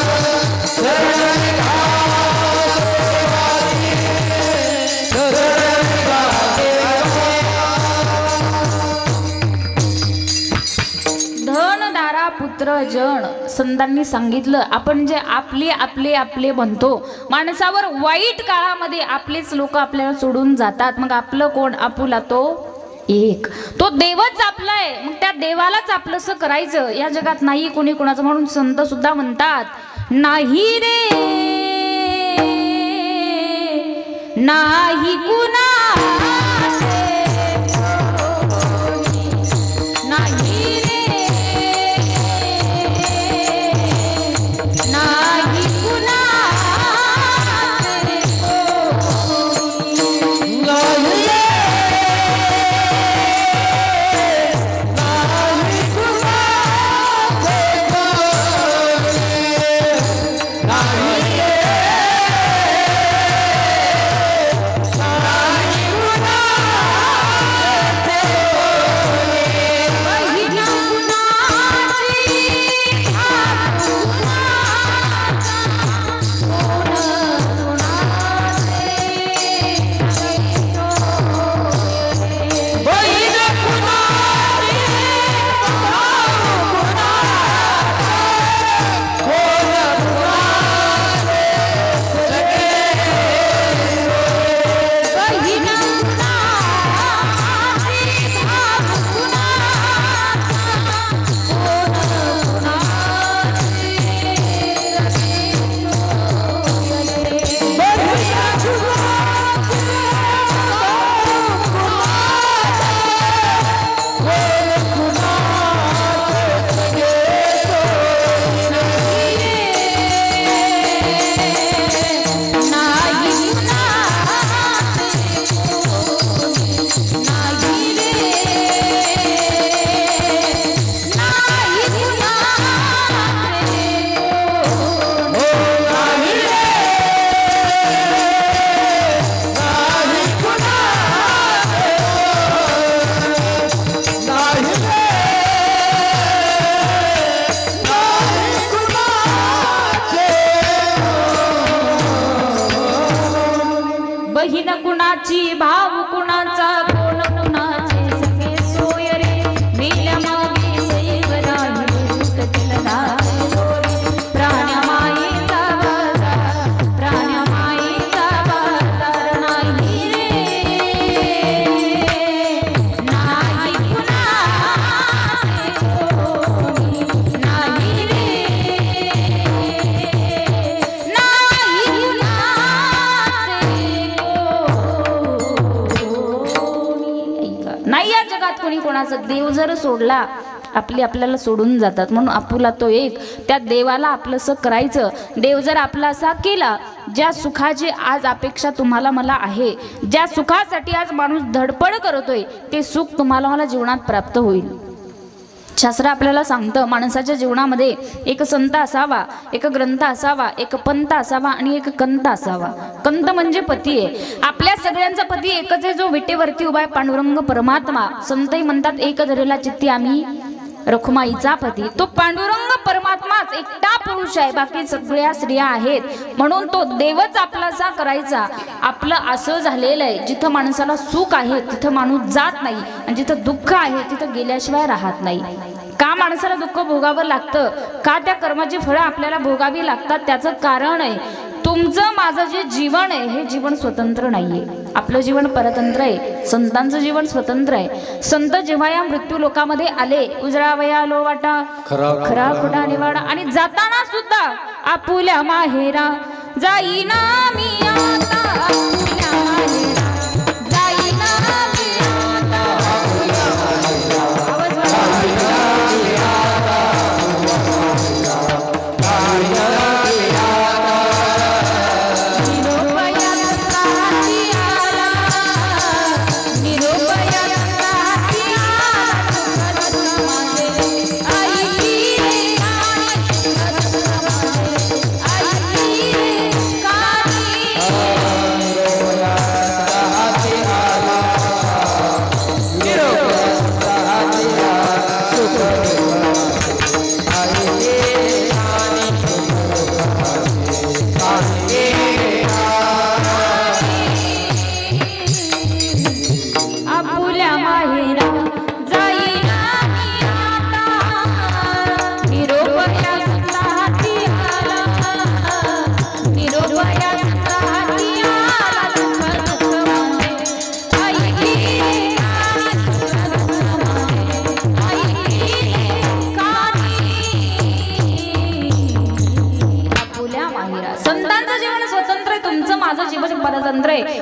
शरणरिका पुत्र जन. संतांनी सांगितलं, आपण जे आपले म्हणतो, माणसावर वाईट काळामध्ये आपलेच लोक आपल्याला सोडून जातात. मग आपलं कोण? आपुला तो एक, तो देवच आपला आहे. मग त्या देवालाच आपलंसं करायचं. या जगात नाही कोणी कोणाचं, म्हणून संत सुद्धा म्हणतात, नाही रे नाही कुणा बहीण कुणाची, भाव कुणाचा, कोण कुणाचे सगळे सोय रे. मेल्या मागे सैवराही केलं नाचे गोरी. प्राण्या मायेचा बाजार नाही रे, नाही कुणाचे कोणी, नाही रे, नाही नाही या जगात कोणी कोणाचं. देव जर सोडला आपल्याला सोडून जातात. म्हणून आपुला तो एक, त्या देवाला आपलंसं करायचं. देव जर आपला असा केला, ज्या सुखाची आज अपेक्षा तुम्हाला मला आहे, ज्या सुखासाठी आज माणूस धडपड करतोय, ते सुख तुम्हाला मला जीवनात प्राप्त होईल. शास्त्र आपल्याला सांगतं, माणसाच्या जीवनामध्ये एक संत असावा, एक ग्रंथ असावा, एक पंत असावा आणि एक कंत असावा. कंत म्हणजे पती आहे. आपल्या सगळ्यांचा पती एकच आहे, जो विटेवरती उभा आहे, पांडुरंग परमात्मा. संतही म्हणतात, एक धरेला चित्ती आम्ही रखुमाईचा पती तो पांडुरंग परमात्माच एकटा पुरुष आहे, बाकी सगळ्या स्त्रिया आहेत. म्हणून तो देवच आपलासा करायचा. आपलं असं झालेलं आहे, जिथं माणसाला सुख आहे तिथं माणूस जात नाही, आणि जिथं दुःख आहे तिथं गेल्याशिवाय राहत नाही. का माणसाला दुःख भोगावं लागतं, का त्या कर्माची फळं आपल्याला भोगावी लागतात, त्याचं कारण आहे तुमचं माझं जे जीवन आहे हे जीवन स्वतंत्र नाहीये. आपलं जीवन परतंत्र आहे, संतांचं जीवन स्वतंत्र आहे. संत जेव्हा या मृत्यू लोकामध्ये आले, उजळा वया लो वाटा खरा खोटा निवाडा, आणि जाताना सुद्धा आपुल्या माहेरा जाईना मी आता, आपुल्या माहेरा जाईना मी आता, आपुल्या माहेरा. आवाज वाढवा.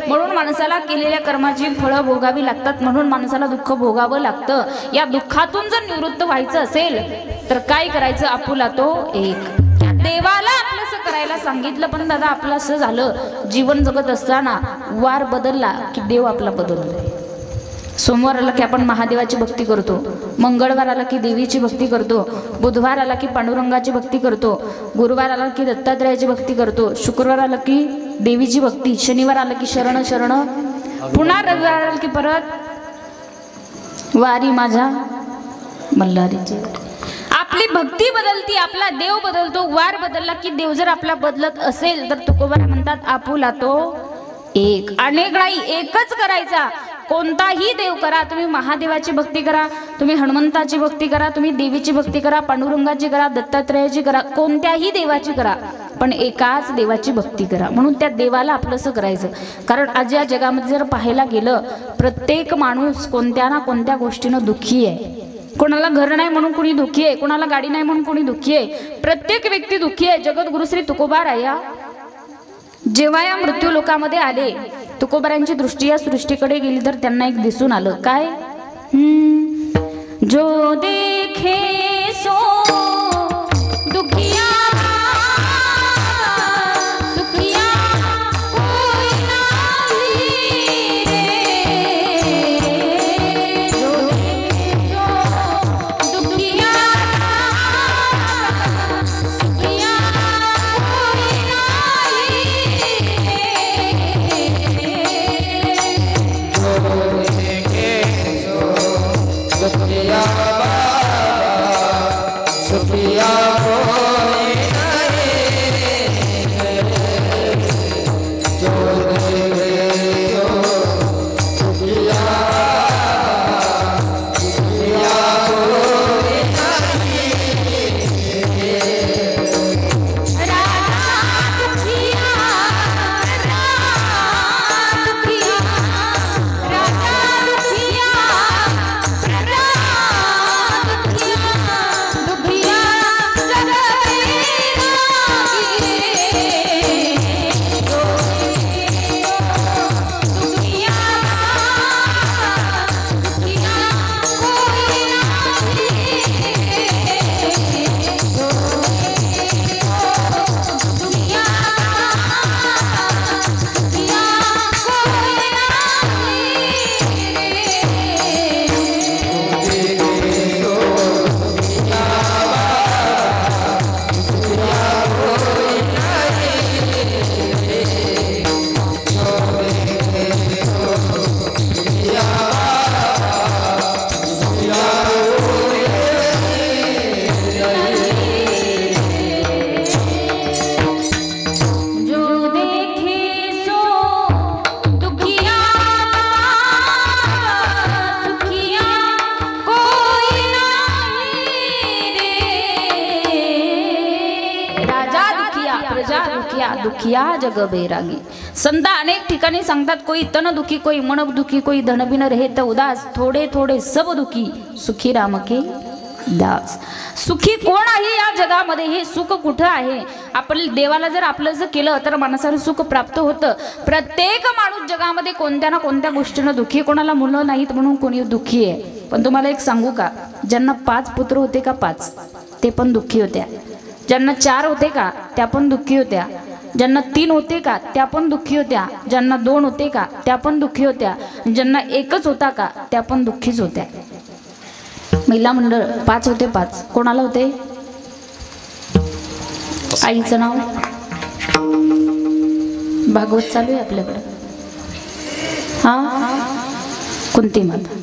म्हणून माणसाला केलेल्या कर्माची फळं भोगावी लागतात, म्हणून माणसाला दुःख भोगावं लागतं. या दुःखातून जर निवृत्त व्हायचं असेल तर काय करायचं, आपुला तो एक. देवाला आपलंसं करायला सांगितलं, पण दादा आपलं असं झालं, जीवन जगत असताना वार बदलला की देव आपला बदलतो. सोमवार आला की आपण महादेवाची भक्ती करतो, मंगळवार आला की देवीची भक्ती करतो, बुधवार आला की पांडुरंगाची भक्ती करतो, गुरुवार आला की दत्तात्रयाची भक्ती करतो, शुक्रवार आला की देवीची भक्ती, शनिवार आला की शरण शरण, पुन्हा रविवार आला की परत वारी माझ्या मल्हारीची. आपली भक्ती बदलती, आपला देव बदलतो. वार बदलला की देव जर आपला बदलत असेल तर तुकोबा म्हणतात आपुला तो एक. अनेक नाही, एकच करायचा. कोणताही देव करा, तुम्ही महादेवाची भक्ती करा, तुम्ही हनुमंताची भक्ती करा, तुम्ही देवीची भक्ती करा, पांडुरंगाची करा, दत्तात्रयाची करा, कोणत्याही देवाची करा, पण एकाच देवाची भक्ती करा. म्हणून त्या देवाला आपलंसं करायचं. कारण आज या जगामध्ये जर पाहायला गेलं, प्रत्येक माणूस कोणत्या ना कोणत्या गोष्टीनं दुःखी आहे. कोणाला घर नाही म्हणून कोणी दुःखी आहे, कोणाला गाडी नाही म्हणून कोणी दुःखी आहे. प्रत्येक व्यक्ती दुःखी आहे. जगद्गुरु श्री तुकोबा राया जेव्हा या मृत्यू लोकामध्ये आले, तुकोबारांची दृष्टी या सृष्टीकडे गेली तर त्यांना एक दिसून आलं. काय? जो देखे सो दुखिया सुखिया कोई नाही रे, जो देखे सो दुखिया सुखिया कोई नाही रे, जो देखे सो दुखिया दुखिया जग बैरागी। संत अनेक ठिकाणी सांगतात, कोई तन दुखी, कोई मन दुखी, कोई धन बिन रहे त उदास, थोडे थोडे सब दुखी, सुखी राम के दास। सुखी कोण आहे या जगामध्ये? हे सुख कुठं आहे? आपण देवाला जर आपलं जर केलं तर माणसाला सुख प्राप्त होतं। प्रत्येक माणूस जगामध्ये कोणत्या ना कोणत्या गोष्टीनं दुखी, कोणाला मुलं नाहीत म्हणून कोणी दुखी आहे। पण तुम्हाला एक सांगू का, ज्यांना 5 पुत्र होते का 5, ते पण दुःखी होत्या। ज्यांना 4 होते का, त्या पण दुःखी होत्या। ज्यांना 3 होते का, त्या पण दुःखी होत्या। ज्यांना 2 होते का, त्या पण दुःखी होत्या। ज्यांना 1च होता का, त्या पण दुःखीच होत्या। महिला मंडळ 5 होते 5, कोणाला होते? आईचं नाव भागवत चालू आहे आपल्याकडे। हा, कुंती माता।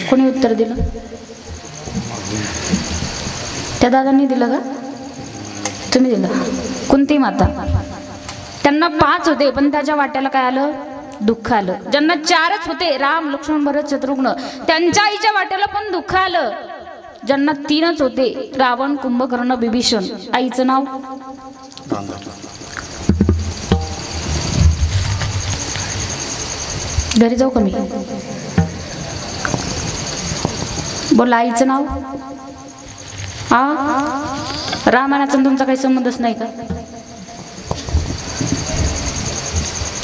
कोणी उत्तर दिलं? त्या दादांनी दिलं का? तुम्ही दिलं? कुंती माता, त्यांना 5 होते पण त्याच्या वाट्याला काय आलं? दुःख आलं। ज्यांना 4च होते, राम लक्ष्मण भरत शत्रुघ्न, त्यांच्या आईच्या वाट्याला पण दुःख आलं। ज्यांना 3च होते, रावण कुंभकर्ण विभीषण, आईचं नाव घरी जाऊ का मी? बोला, आईचं नाव? रामायणाचा तुमचा काही संबंधच नाही का?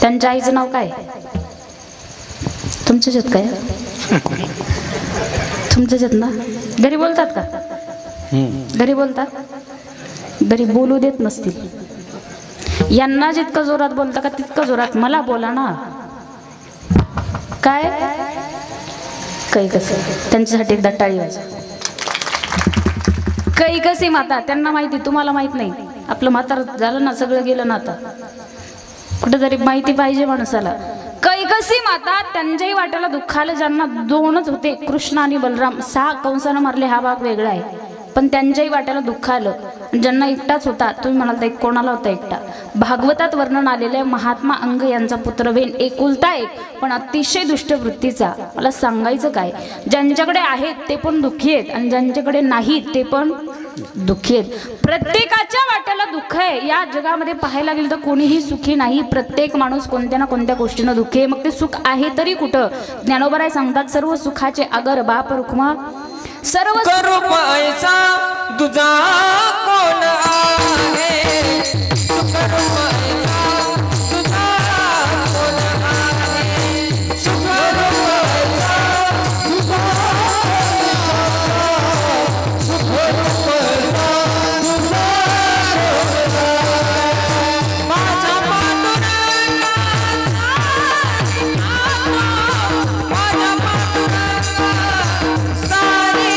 त्यांच्या आईचं नाव काय? तुमच्याच्यात काय? तुमच्याच्यात ना? घरी बोलतात का? घरी बोलतात? घरी बोलू देत नसतील। यांना जितकं जोरात बोलता का तितकं जोरात मला बोला ना। काय काही कसं, त्यांच्यासाठी एकदा टाळी वाजा। काही कसे माता, त्यांना माहिती, तुम्हाला माहित नाही। आपलं म्हातारं झालं ना, सगळं गेलं ना, आता कुठेतरी माहिती पाहिजे माणसाला। कैकसी माता, त्यांच्याही वाट्याला दुःख आलं। ज्यांना 2च होते, कृष्ण आणि बलराम, 6 कंसानं मारले, हा भाग वेगळा आहे, पण त्यांच्याही वाट्याला दुःख आलं। ज्यांना एकटाच होता, तुम्ही म्हणाल कोणाला होता एकटा? भागवतात वर्णन आलेले महात्मा अंग यांचा पुत्र वेन, एकुलता एक, पण अतिशय दुष्ट वृत्तीचा। मला सांगायचं काय, ज्यांच्याकडे आहेत ते पण दुःखी आहेत आणि ज्यांच्याकडे नाहीत ते पण दुःखी आहेत। प्रत्येकाच्या वाट्याला दुःख आहे। या जगामध्ये पाहायला गेलं तर कोणीही सुखी नाही। प्रत्येक माणूस कोणत्या ना कोणत्या गोष्टीनं दुःखी आहे। मग ते सुख आहे तरी कुठं? ज्ञानोबराय सांगतात, सर्व सुखाचे आगर बाप रुक्मा, सर्व रूपायचा तुझा कोण आहे? सुख रूपायचा तुझा कोण आहे? सुख रूपायचा तुझा, सुख रूपायचा तुझा, माझ्या पांडुरंगा, माझ्या पांडुरंगा सारी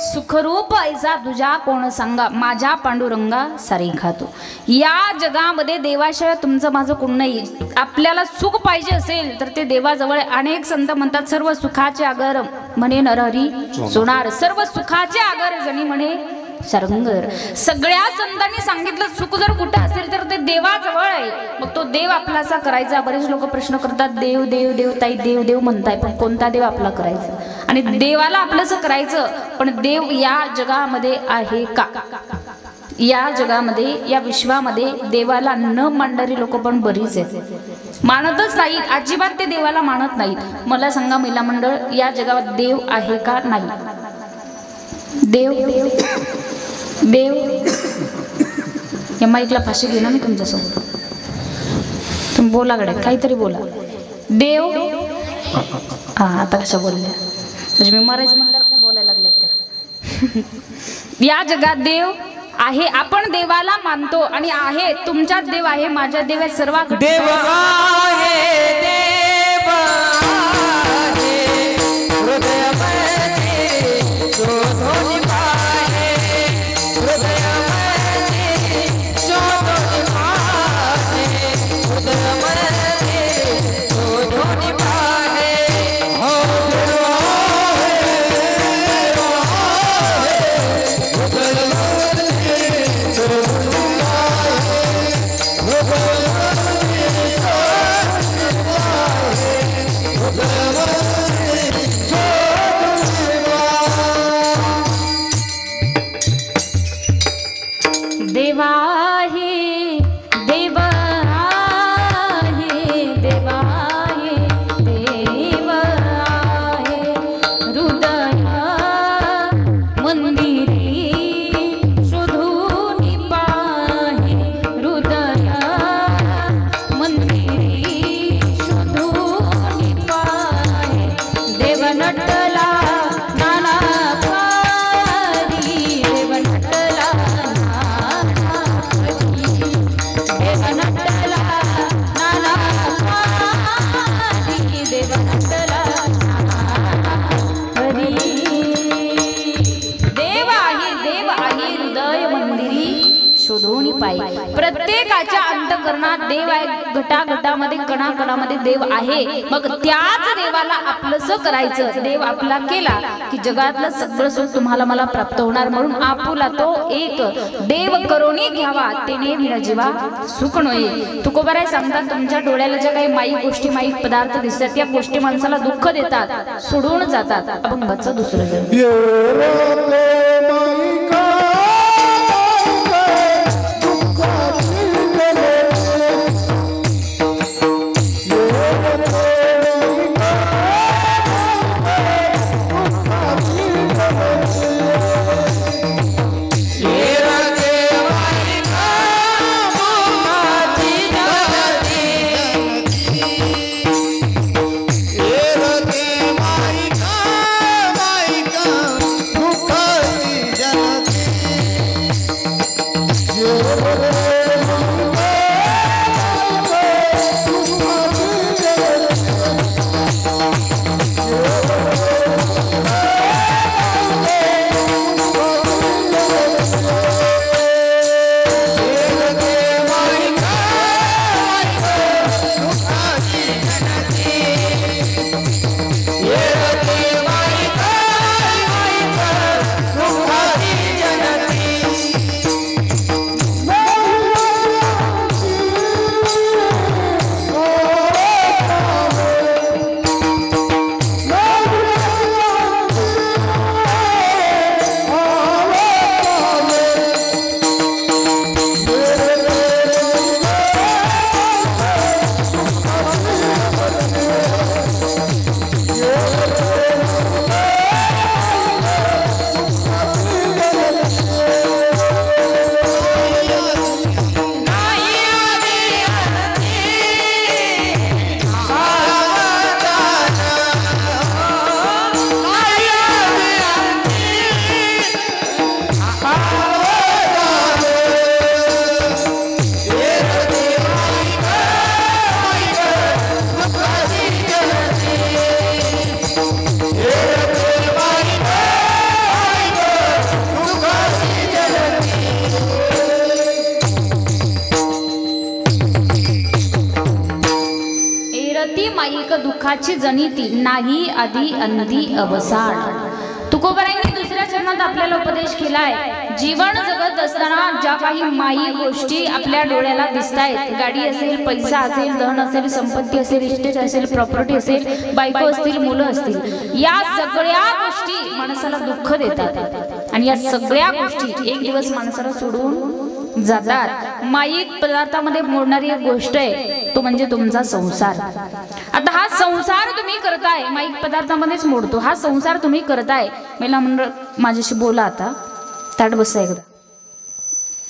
सुखरूप ऐसा तुझा कोण सांगा, माझ्या पांडुरंगा सारी खातो। या जगामध्ये देवाशिवाय तुमचं माझं कोण नाही। आपल्याला सुख पाहिजे असेल तर ते देवाजवळ। अनेक संत म्हणतात, सर्व सुखाचे आगर म्हणे नरहरी सोनार, सर्व सुखाचे आगर जणी म्हणे सरंगर। सगळ्या संतांनी सांगितलं, सुख जर कुठं असेल तर ते देवाजवळ आहे। मग तो देव आपलासा करायचा। बरेच लोक प्रश्न करतात, देव देव देव ताई देव देव म्हणताय, पण कोणता देव आपला करायचा? आणि देवाला आपलंसं करायचं, पण देव या जगामध्ये आहे का? या जगामध्ये, या विश्वामध्ये देवाला न मानणारी लोक पण बरीच आहेत। मानतच नाहीत, अजिबात ते देवाला मानत नाहीत। मला सांगा महिला मंडळ, या जगात देव आहे का नाही? देव देव या माईकला फाशी घे ना मी तुमच्यासोबत। तुम्ही बोला गड्या, काहीतरी बोला। देव, हा आता कशा बोलल्या? म्हणजे मी मरायचं म्हणलं बोलायला लागल्यात त्या। या जगात देव आहे, आपण देवाला मानतो आणि आहे, तुमच्यात देव आहे, माझ्यात देव आहे, सर्व देव आहे, देव आहे, हृदयामध्ये शोधून पाहे, हृदयामध्ये शोधून पाहे, हृदयामध्ये शोधून पाहे. हो देव आहे, हृदयामध्ये शोधून देव आहे, देव आहे, देव आहे, देव आहे, हृदय मंदिरी शोधून पाहे, हृदय मंदिरी शोधून पाहे, देव नटला नाना कारी, देव नटला शोधून पाहिजे. प्रत्येकाच्या अंतःकरणात देव आहे, घटाघटामध्ये कणाकणामध्ये देव आहे. मग त्याच देवाला आपलंसं करायचं. देव आपला केला की जगातलं सगळं सुख तुम्हाला मला प्राप्त होणार. म्हणून आपुला तो एक देव करोनी घ्यावा, तेने विण जीवा सुख नये. तुकोबाराय सांगतात, तुमच्या डोळ्याला ज्या काही माई गोष्टी माई पदार्थ दिसतात त्या गोष्टी माणसाला दुःख देतात, सोडून जातात. अभंगाचं दुसरं दुःखाची जनिती नाही आधी अंधी अवसाड. तुकोबारायांनी दुसऱ्या चरणात आपल्याला उपदेश केलाय. जीवन जगत असताना ज्या काही माई गोष्टी आपल्या डोळ्याला दिसतायत, गाडी असेल, पैसा असेल, धन असेल, संपत्ती असेल, इस्टेट असेल, प्रॉपर्टी असेल, बायको असतील, मुलं असतील, या सगळ्या गोष्टी माणसाला दुःख देतात आणि या सगळ्या गोष्टी एक दिवस माणसाला सोडून जातात. माईक पदार्थामध्ये मोडणारी एक गोष्ट आहे, तो म्हणजे तुमचा संसार. आता हा संसार तुम्ही करताय, माईक पदार्थामध्येच मोडतो. हा संसार तुम्ही करताय. मला मंडळ माझ्याशी बोला, आता ताट बसा एकदा.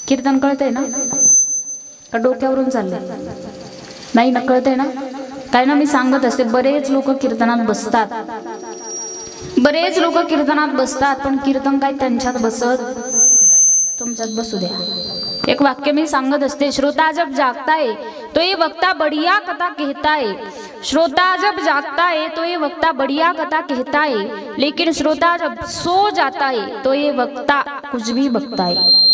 कीर्तन कळतंय ना का डोक्यावरून चाललंय? नाही ना, कळतंय ना? काय ना, मी सांगत असते बरेच लोक कीर्तनात बसतात बरेच लोक कीर्तनात बसतात पण कीर्तन काय त्यांच्यात बसत तुमच्यात बसू द्या। एक वाक्य मी सांगत असते, श्रोता जब जागता है तो ये वक्ता बढ़िया कथा कहता है, श्रोता जब जागता है तो ये वक्ता बढ़िया कथा कहता है, लेकिन श्रोता जब सो जाता है तो ये वक्ता कुछ भी बकता है।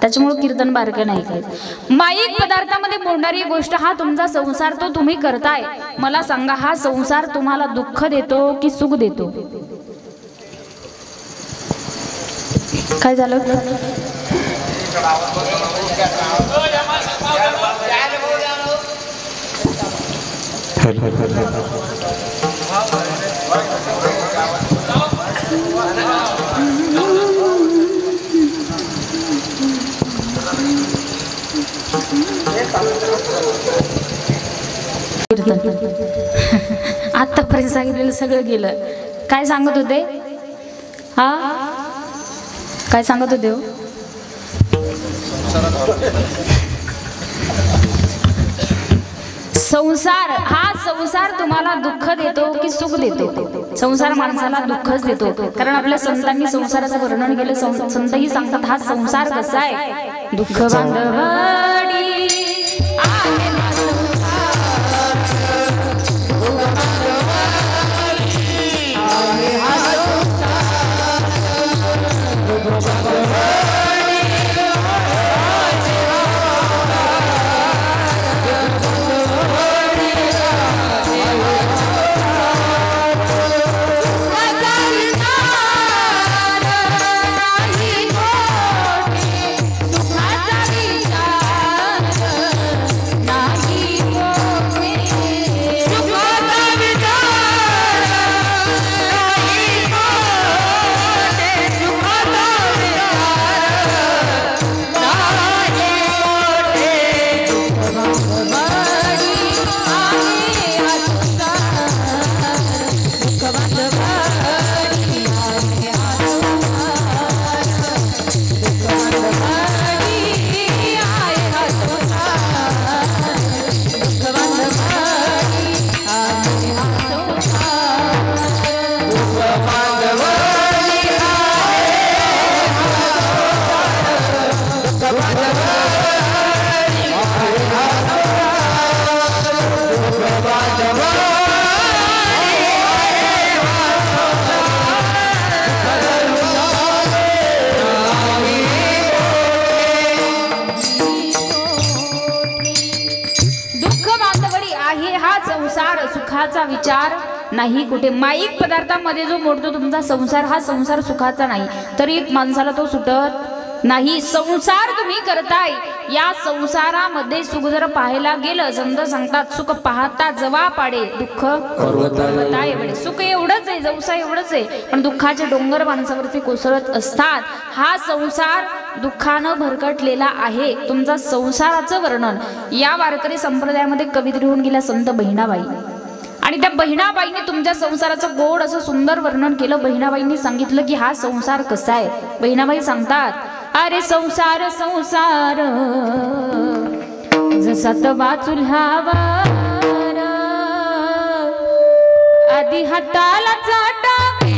त्याच्यामुळे कीर्तन बारकं नाही काय। माईक पदार्थामध्ये बोलणारी गोष्ट हा तुमचा संसार तो तुम्ही करताय। मला सांगा हा संसार तुम्हाला दुःख देतो की सुख देतो? काय झालं? आतापर्यंत सांगितलेलं सगळं गेलं। काय सांगत होते? हा काय सांगत होते? संसार हा संसार तुम्हाला दुःख देतो की सुख देतो? संसार माणसाला दुःखच देतो, कारण आपल्या संतांनी संसाराचं वर्णन केलं। संतही सांगतात हा संसार कसा आहे, दुःख बांधवाडी आहे हा सुखाचा विचार नाही कुठे। माईक पदार्थामध्ये जो मोडतो तुमचा संसार हा संसार सुखाचा नाही, तरी माणसाला तो सुटत नाही। संसार तुम्ही करताय, या संसारामध्ये सुख जर पाहायला गेलं, संत सांगतात सुख पाहता जवा पाडे दुःख पर्वताय एवढे। सुख एवढंच आहे, जवसा एवढंच आहे, पण दुःखाचे डोंगर माणसावरती कोसळत असतात। हा संसार दुःखानं भरकटलेला आहे। तुमचा संसाराचं वर्णन या वारकरी संप्रदायामध्ये कवित्री होऊन गेल्या संत बहिणाबाई, आणि त्या बहिणाबाईंनी तुमच्या संसाराचं गोड असं सुंदर वर्णन केलं। बहिणाबाईंनी सांगितलं की हा संसार कसा आहे। बहिणाबाई सांगतात, अरे संसार संसार जसा तवा चुल्हावर, आधी हाताला चाटावे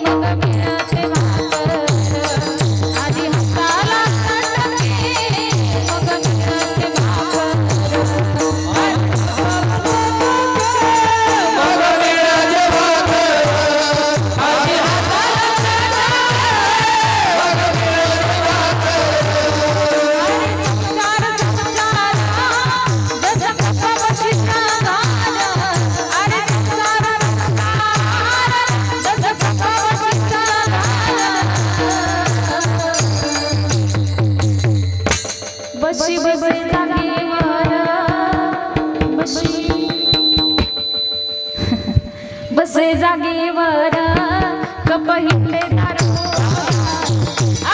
मग मिळते भाकर, आधी हाताला चाटावे मग मिळते भाकर। बशी बशी जागेवर बशी बसे जागेवर कप हिंडे दारू,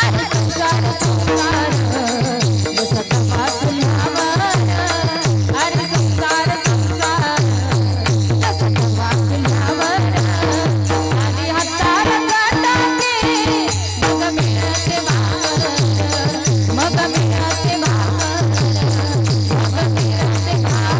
अरे संसार संसार जसा तवा चुल्हावर, अरे संसार संसार जसा तवा चुल्हावर, आधी हाताला चाटावे मग मिळते भाकर, मग मिळते भाकर, मग मिळते भाकर।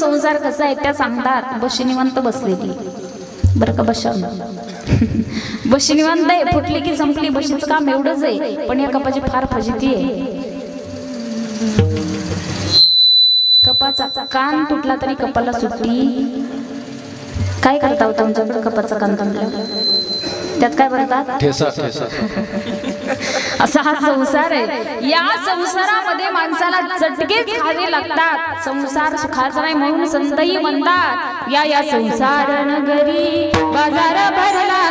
संसार कसा आहे त्या सांगतात. बशी निवांत बसलेली बरं का, बशा बशी निवांत आहे, फुटली की संपली, बशीचं काम एवढंच आहे. पण या कपाची फार फजिती आहे. कपाचा कान तुटला तरी कपाला सुट्टी. काय करता होता तुमच्याकडे कपाचा कान तुटला त्यात काय म्हणतात ठेसा ठेसा. असा हा संसार आहे. या संसारामध्ये माणसाला चटकेच खावे लागतात. संसार सुखाचा नाही म्हणून संतही म्हणतात या या संसार नगरी बाजार भरला.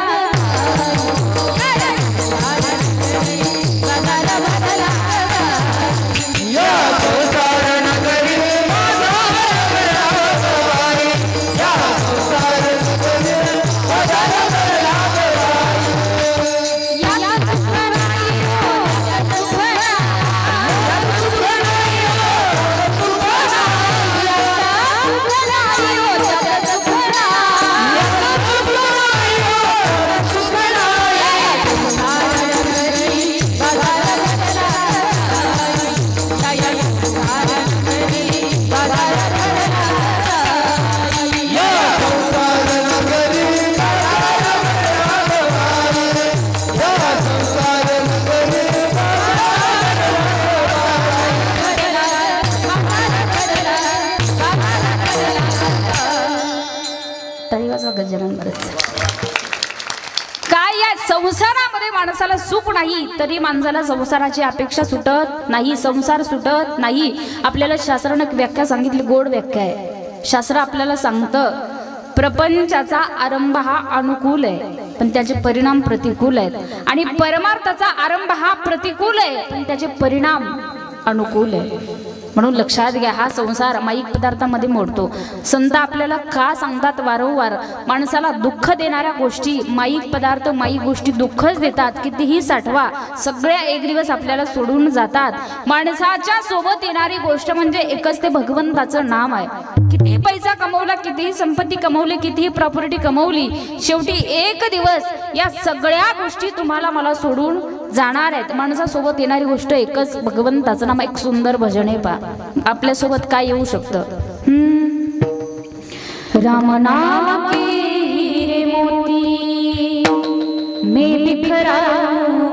काय या संसारामध्ये माणसाला सुख नाही तरी माणसाला संसाराची अपेक्षा सुटत नाही, संसार सुटत नाही. आपल्याला शास्त्रानं व्याख्या सांगितली, गोड व्याख्या आहे. शास्त्र आपल्याला सांगतं प्रपंचाचा आरंभ हा अनुकूल आहे पण त्याचे परिणाम प्रतिकूल आहेत आणि परमार्थाचा आरंभ हा प्रतिकूल आहे पण त्याचे परिणाम अनुकूल आहे. म्हणून लक्षात घ्या, हा संसार माईक पदार्थामध्ये मोडतो. संत आपल्याला का सांगतात वारंवार, माणसाला दुःख देणाऱ्या गोष्टी माईक पदार्थ माईक गोष्टी दुःखच देतात. कितीही साठवा सगळ्या एक दिवस आपल्याला सोडून जातात. माणसाच्या सोबत येणारी गोष्ट म्हणजे एकच ते भगवंताचं नाम आहे. कितीही पैसा कमवला, कितीही संपत्ती कमवली, कितीही प्रॉपर्टी कमवली, शेवटी एक दिवस या सगळ्या गोष्टी तुम्हाला मला सोडून जाणार आहेत. माणसासोबत येणारी गोष्ट एकच भगवंताचं नाम. एक सुंदर भजन आहे पा, आपल्यासोबत काय येऊ शकतं. राम नाम के हीरे मोती में बिखरा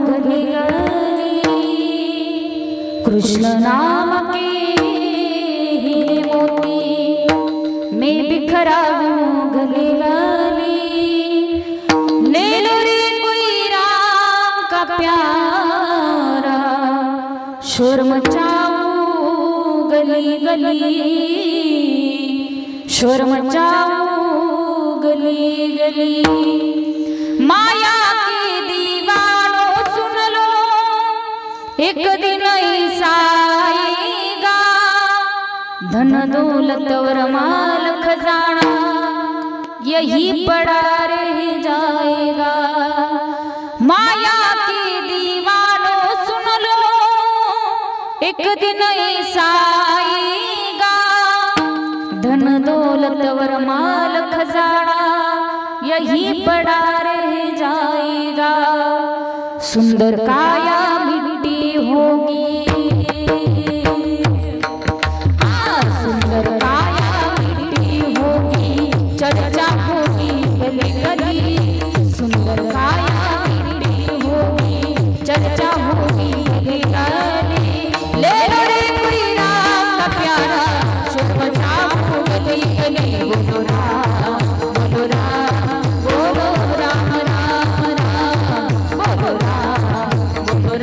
गली गली, कृष्ण नाम के हीरे मोती में बिखरा गली गली, ले लो रे कोई राम का प्यारा, शोर मचाओ गली गली, शोर मचाओ गली गली. माया के दीवानों सुन लो, एक दिन ऐसा आएगा, धन दौलत और माल खजाना यही पड़ा रह जाएगा. माया के दीवानों सुन लो, एक दिन ऐसा आएगा, धन दौलत और माल खजाना यही पड़ा रह जाएगा. सुंदर काया मिट्टी होगी, सुंदर काया मिट्टी होगी, चर्चा होगी गली गली. सुंदर काया मिट्टी होगी, चर्चा होगी गली गली. ले लो रे कोई राम का प्यारा, शोर मचाओ गली गली. बोलो राम बोलो राम बोलो राम राम राम, बोलो राम बोलो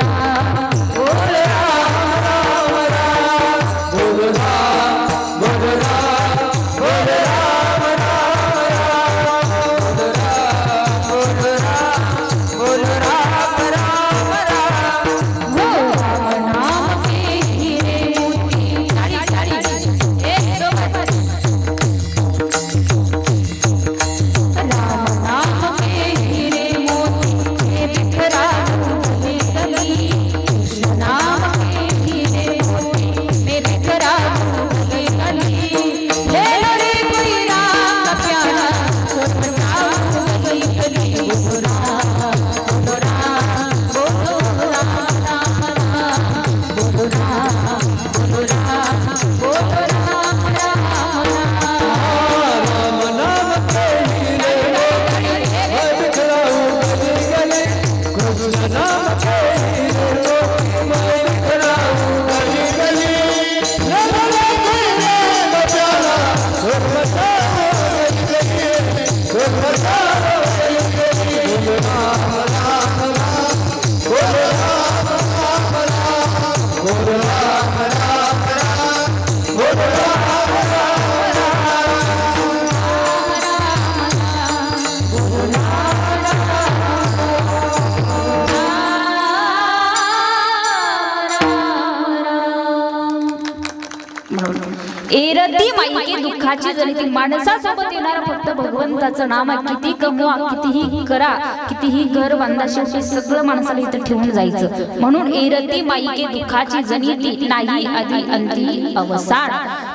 दुःखाची जनिती माणसासोबत येणारा फक्त भगवंताचं नाम आहे. किती कमवा, कितीही करा, कितीही घर बांधा, शेवटी सगळं माणसाला इथं ठेवून जायचं. म्हणून एरती माईके दुःखाची जनिती नाही आधी अंती अवसान.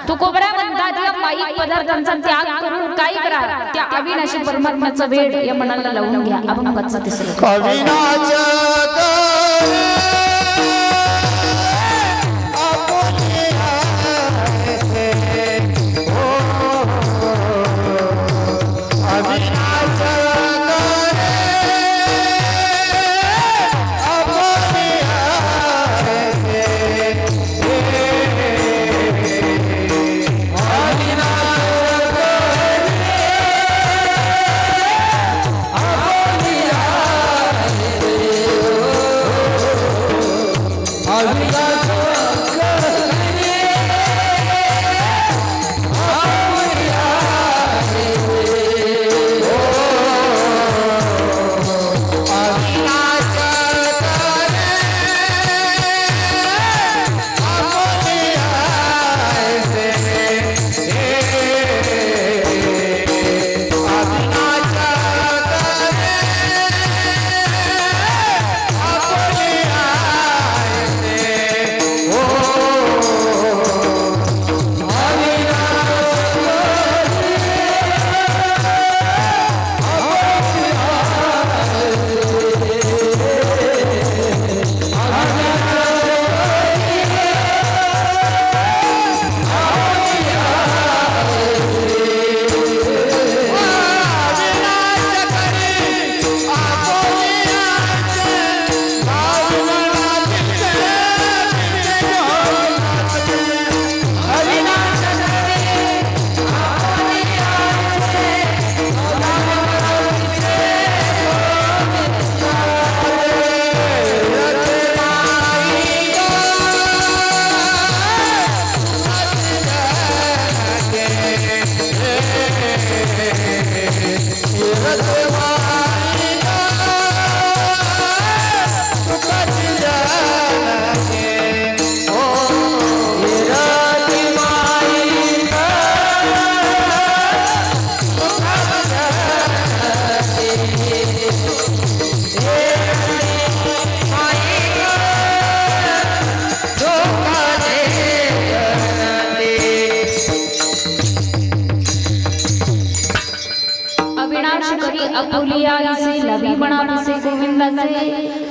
तुकोबरा म्हणतात या माईक पदार्थांचा त्याग करून काय करा, त्या अविनाशी परमात्म्याचा वेड या मनाला लावून घ्या. अभंगाचा तिसरा अविनाश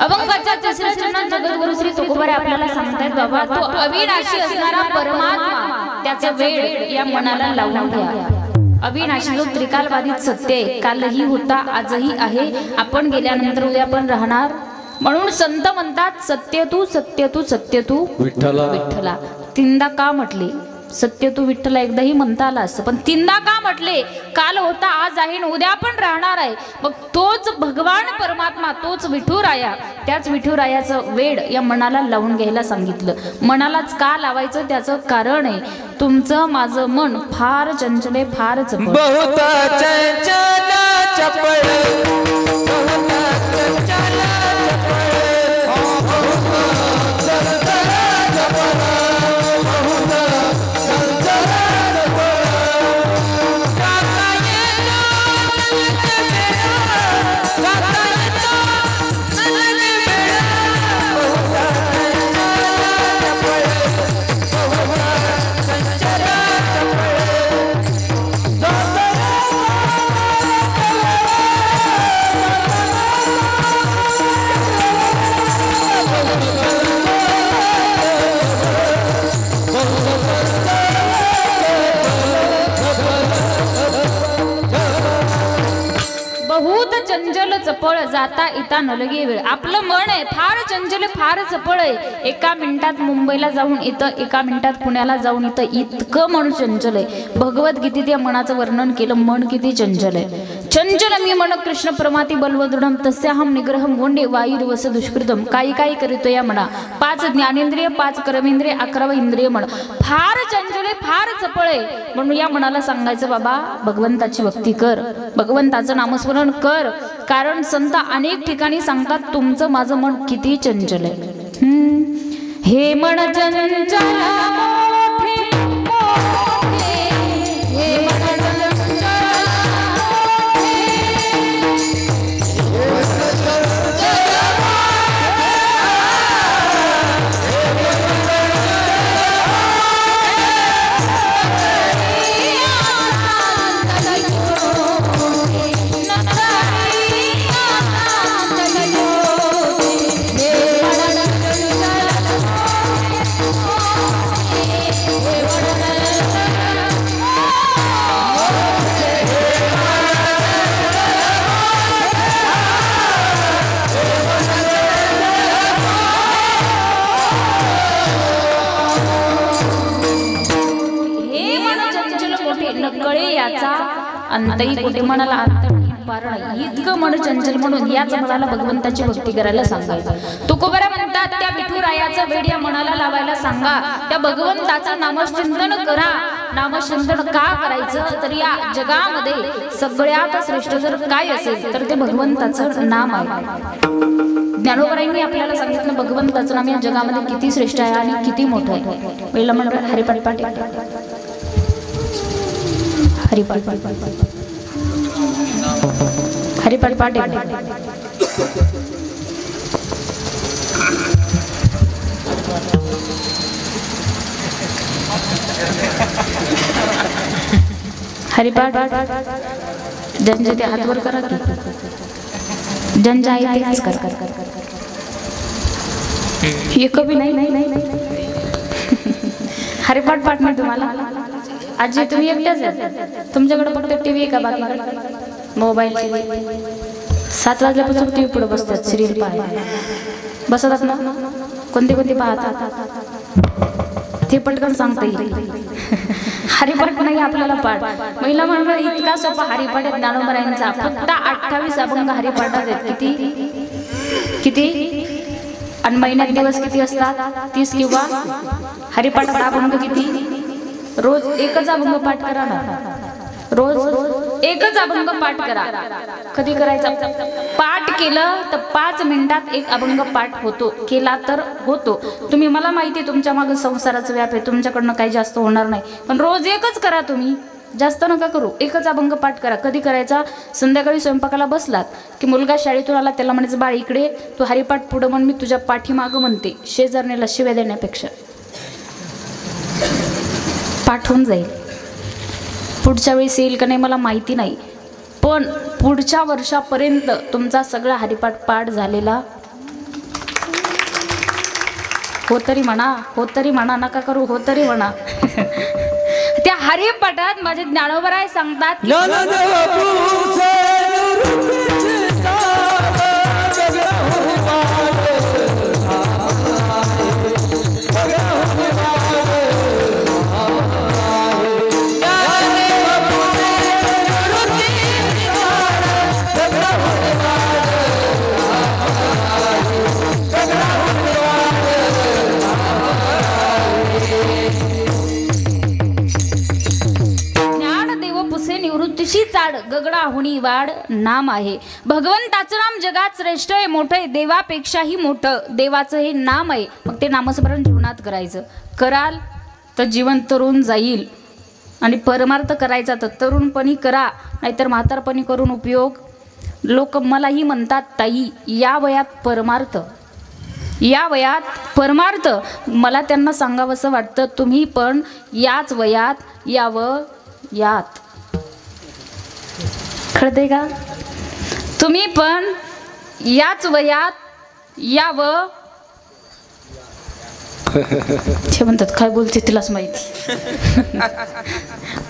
अभंगाच्या तिसऱ्या चरणात जगद्गुरु श्री तुकोबारे आपल्याला सांगतायत बाबा तो अविनाशी असणारा परमात्मा त्याचा वेळ या मनाला लावून घ्या. अविनाशी जो त्रिकालबाधित सत्य आहे, कालही होता आजही आहे, आपण गेल्यानंतर उद्या पण राहणार. म्हणून संत म्हणतात सत्य तू सत्य तू सत्य तू विठ्ठला. विठ्ठला तीनदा का म्हटले? सत्य तू विठ्ठला एकदाही म्हणता आला असतं, पण तीनदा का म्हटले? काल होता आज आहे उद्या पण राहणार आहे. मग तोच भगवान परमात्मा, तोच विठुराया, त्याच विठुरायाचं वेड या मनाला लावून घ्यायला सांगितलं. मनालाच का लावायचं? त्याचं कारण आहे तुमचं माझं मन फार चंचल आहे, फार चपळ. बहुत चंचल चपळ चपळ जाता येता नलगे वेळ. आपलं मन आहे फार चंचल, फार चपळ आहे. एका मिनिटात मुंबईला जाऊन येतं, एका मिनिटात पुण्याला जाऊन येतं, इतकं मन चंचल आहे. भगवद्गीतेत या मनाचं वर्णन केलं, मन किती चंचल आहे. चंचल मी मन कृष्ण परमाती बलवदृढम तस्याहम निग्रहम गोंडे वायुर्वस दुष्कृतम. काही काही करीतो या मना, 5 ज्ञानेंद्रिय 5 कर्मेंद्रिय 11 इंद्रिय मन. फार चंचल आहे, फार चपळ आहे. म्हणून या मनाला सांगायचं बाबा भगवंताची भक्ती कर, भगवंताचं नामस्मरण कर. कारण संत अनेक ठिकाणी सांगतात तुमचं माझं मन किती चंचल आहे. हे मन चंचल मोठे मोठे, हे अंतही कुठे मनाला अंत नाही पार नाही इतकं मन चंचल म्हणून याच मनाला भगवंताची भक्ती करायला सांगायचं तुकोबरा म्हणतात त्या विठुरायाचं वेड या मनाला लावायला सांगा त्या भगवंताचं नामचिंतन करा नामचिंतन का करायचं तर या जगामध्ये सगळ्यात श्रेष्ठ जर काय असेल तर ते भगवंताचं नाम आहे ज्ञानोबरांनी आपल्याला सांगितलं भगवंताचं नाम या जगामध्ये किती श्रेष्ठ आहे आणि किती मोठं आहे पहिला म्हणलं हरिपाठ पाठ हरिपाठ हरिपाठ पाठ हरिपाठ ज्यांचे ते हातवर करा की ज्यांच्या आहे तेच कर हे कभी नाही हरिपाठ पाठ नाही तुम्हाला आजी तुम्ही एकट्याच आहे तुमच्याकडे फक्त टीव्ही आहे का बाकी मोबाईल टीव्ही 7 वाजल्यापासून टीव्ही पुढे बसतात सिरियल पाहायला बसतात ना कोणते कोणते पाहतात ते पटकन सांगता येईल हरिपाठ नाही आपल्याला पाठ महिला मंडळ इतका सोपा हरिपाठ आहे ज्ञानोबरायांचा फक्त 28 अभंग हरिपाठात आहेत किती आणि महिन्यात दिवस किती असतात 30 किंवा हरिपाठात अभंग किती रोज एकच अभंग पाठ करा ना रोज एकच अभंग पाठ करा कधी करायचा पाठ केलं तर 5 मिनिटात एक अभंग पाठ होतो केला तर होतो तुम्ही मला माहिती आहे तुमच्या मागे संसाराचं व्याप आहे तुमच्याकडनं काही जास्त होणार नाही पण रोज एकच करा तुम्ही जास्त नका करू एकच अभंग पाठ करा कधी करायचा संध्याकाळी स्वयंपाकाला बसलात की मुलगा शाळेतून आला त्याला म्हणायचं बाळ इकडे तू हरिपाठ पुढं म्हण मी तुझ्या पाठीमागं म्हणते शेजारणीला शिव्या देण्यापेक्षा पाठ होऊन जाईल पुढच्या वेळेस येईल का नाही मला माहिती नाही पण पुढच्या वर्षापर्यंत तुमचा सगळा हरिपाठ पाठ झालेला हो तरी म्हणा नका करू हो तरी म्हणा त्या हरिपाठात माझे ज्ञानोबराय सांगतात चाड गगडा हुणी वाड नाम आहे भगवंताचं नाम जगात श्रेष्ठ आहे मोठं आहे देवापेक्षाही मोठं देवाचं हे नाम आहे मग ते नामस्मरण जीवनात करायचं कराल तर जीवन तरुण जाईल आणि परमार्थ करायचा तर तरुणपणी करा नाहीतर म्हातारपणी करून उपयोग लोक मलाही म्हणतात ताई या वयात परमार्थ मला त्यांना सांगावंसं वाटतं तुम्ही पण याच वयात यात कळते का तुम्ही पण याच वयात यावं ते म्हणतात काय बोलते तिलाच माहिती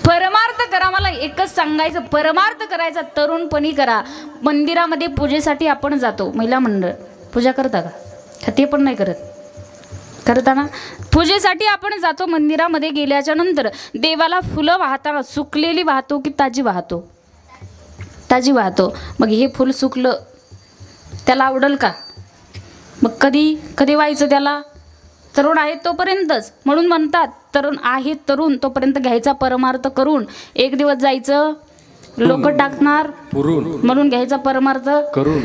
परमार्थ करा मला एकच सांगायचं परमार्थ करायचा तरुणपणी करा मंदिरामध्ये पूजेसाठी आपण जातो महिला मंडळ पूजा करता का ते पण नाही करता ना पूजेसाठी आपण जातो मंदिरामध्ये गेल्याच्या नंतर देवाला फुलं वाहताना सुकलेली वाहतो की ताजी वाहतो मग हे फुल सुकलं त्याला आवडेल का मग कधी व्हायचं त्याला तरुण आहे तोपर्यंतच म्हणून म्हणतात तरुण तोपर्यंत घ्यायचा परमार्थ करून एक दिवस जायचं लोक टाकणार म्हणून घ्यायचा परमार्थ करून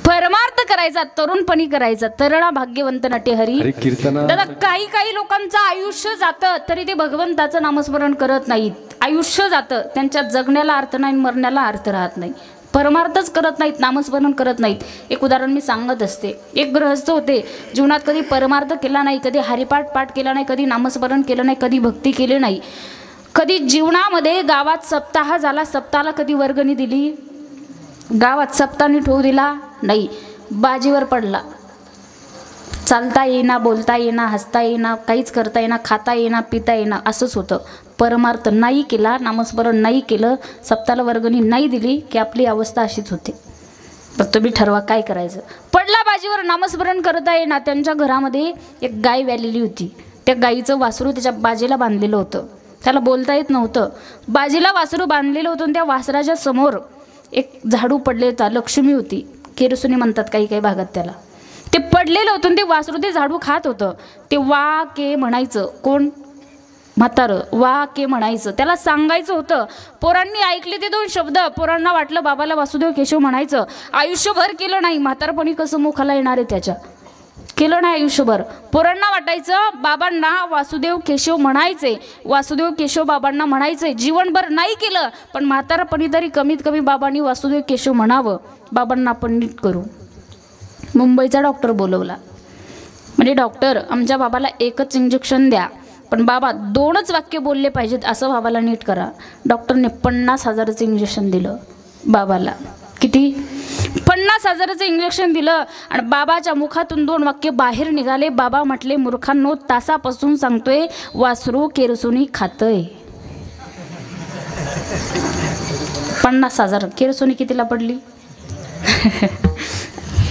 परमार्थ करायचा तरुणपणी करायचा तरणा भाग्यवंत नटे हरी दादा काही लोकांचं आयुष्य जातं तरी ते भगवंताचं नामस्मरण करत नाहीत आयुष्य जातं त्यांच्या जगण्याला अर्थ नाही मरण्याला अर्थ राहत नाही परमार्थच करत नाहीत नामस्मरण करत नाहीत एक उदाहरण मी सांगत असते एक गृहस्थ होते जीवनात कधी परमार्थ केला नाही कधी हरिपाठ पाठ केला नाही कधी नामस्मरण केलं नाही कधी भक्ती केली नाही कधी जीवनामध्ये गावात सप्ताह झाला सप्ताहाला कधी वर्गणी दिली गावात सप्ताहाने ठेवू दिला नाही बाजीवर पडला चालता येईना बोलता येईना हसता येईना काहीच करता येईना खाता येईना पिता येईना असंच होतं परमार्थ नाही केला नामस्मरण नाही केलं सप्ताहाला वर्गणी नाही दिली की आपली अवस्था अशीच होते तर तुम्ही ठरवा काय करायचं पडला बाजीवर नामस्मरण करता येईना त्यांच्या घरामध्ये एक गाय व्यालेली होती त्या गाईचं वासरू त्याच्या बाजेला बांधलेलं होतं त्याला बोलता येत नव्हतं. बाजीला वासरू बांधलेलं होतं. त्या वासराच्या समोर एक झाडू पडले होता. लक्ष्मी होती, केरसुनी म्हणतात काही काही भागात त्याला. ते पडलेलं होतं ते वासरू ते झाडू खात होतं. ते वा के म्हणायचं. कोण? म्हातारं. वा के म्हणायचं. त्याला सांगायचं होतं. पोरांनी ऐकले ते 2 शब्द. पोरांना वाटलं बाबाला वासुदेव केशव म्हणायचं. आयुष्यभर केलं नाही. म्हातारपणी कसं मुखाला येणार आहे त्याच्या. केलं नाही आयुष्यभर. पोरांना वाटायचं बाबांना वासुदेव केशव म्हणायचे. वासुदेव केशव बाबांना म्हणायचे. जीवनभर नाही केलं पण म्हातारपणी तरी कमीत कमी बाबांनी वासुदेव केशव म्हणावं. बाबांना आपण नीट करू. मुंबईचा डॉक्टर बोलवला. म्हणजे डॉक्टर आमच्या बाबाला एकच इंजेक्शन द्या पण बाबा 2च वाक्य बोलले पाहिजेत असं बाबाला नीट करा. डॉक्टरने 50,000चं इंजेक्शन दिलं बाबाला. किती? 50,000चं इंजेक्शन दिलं आणि बाबाच्या मुखातून 2 वाक्य बाहेर निघाले. बाबा म्हटले, मूर्खांनो, तासापासून सांगतोय वासरू केरसुनी खातंय. 50,000 केरसुनी कितीला पडली?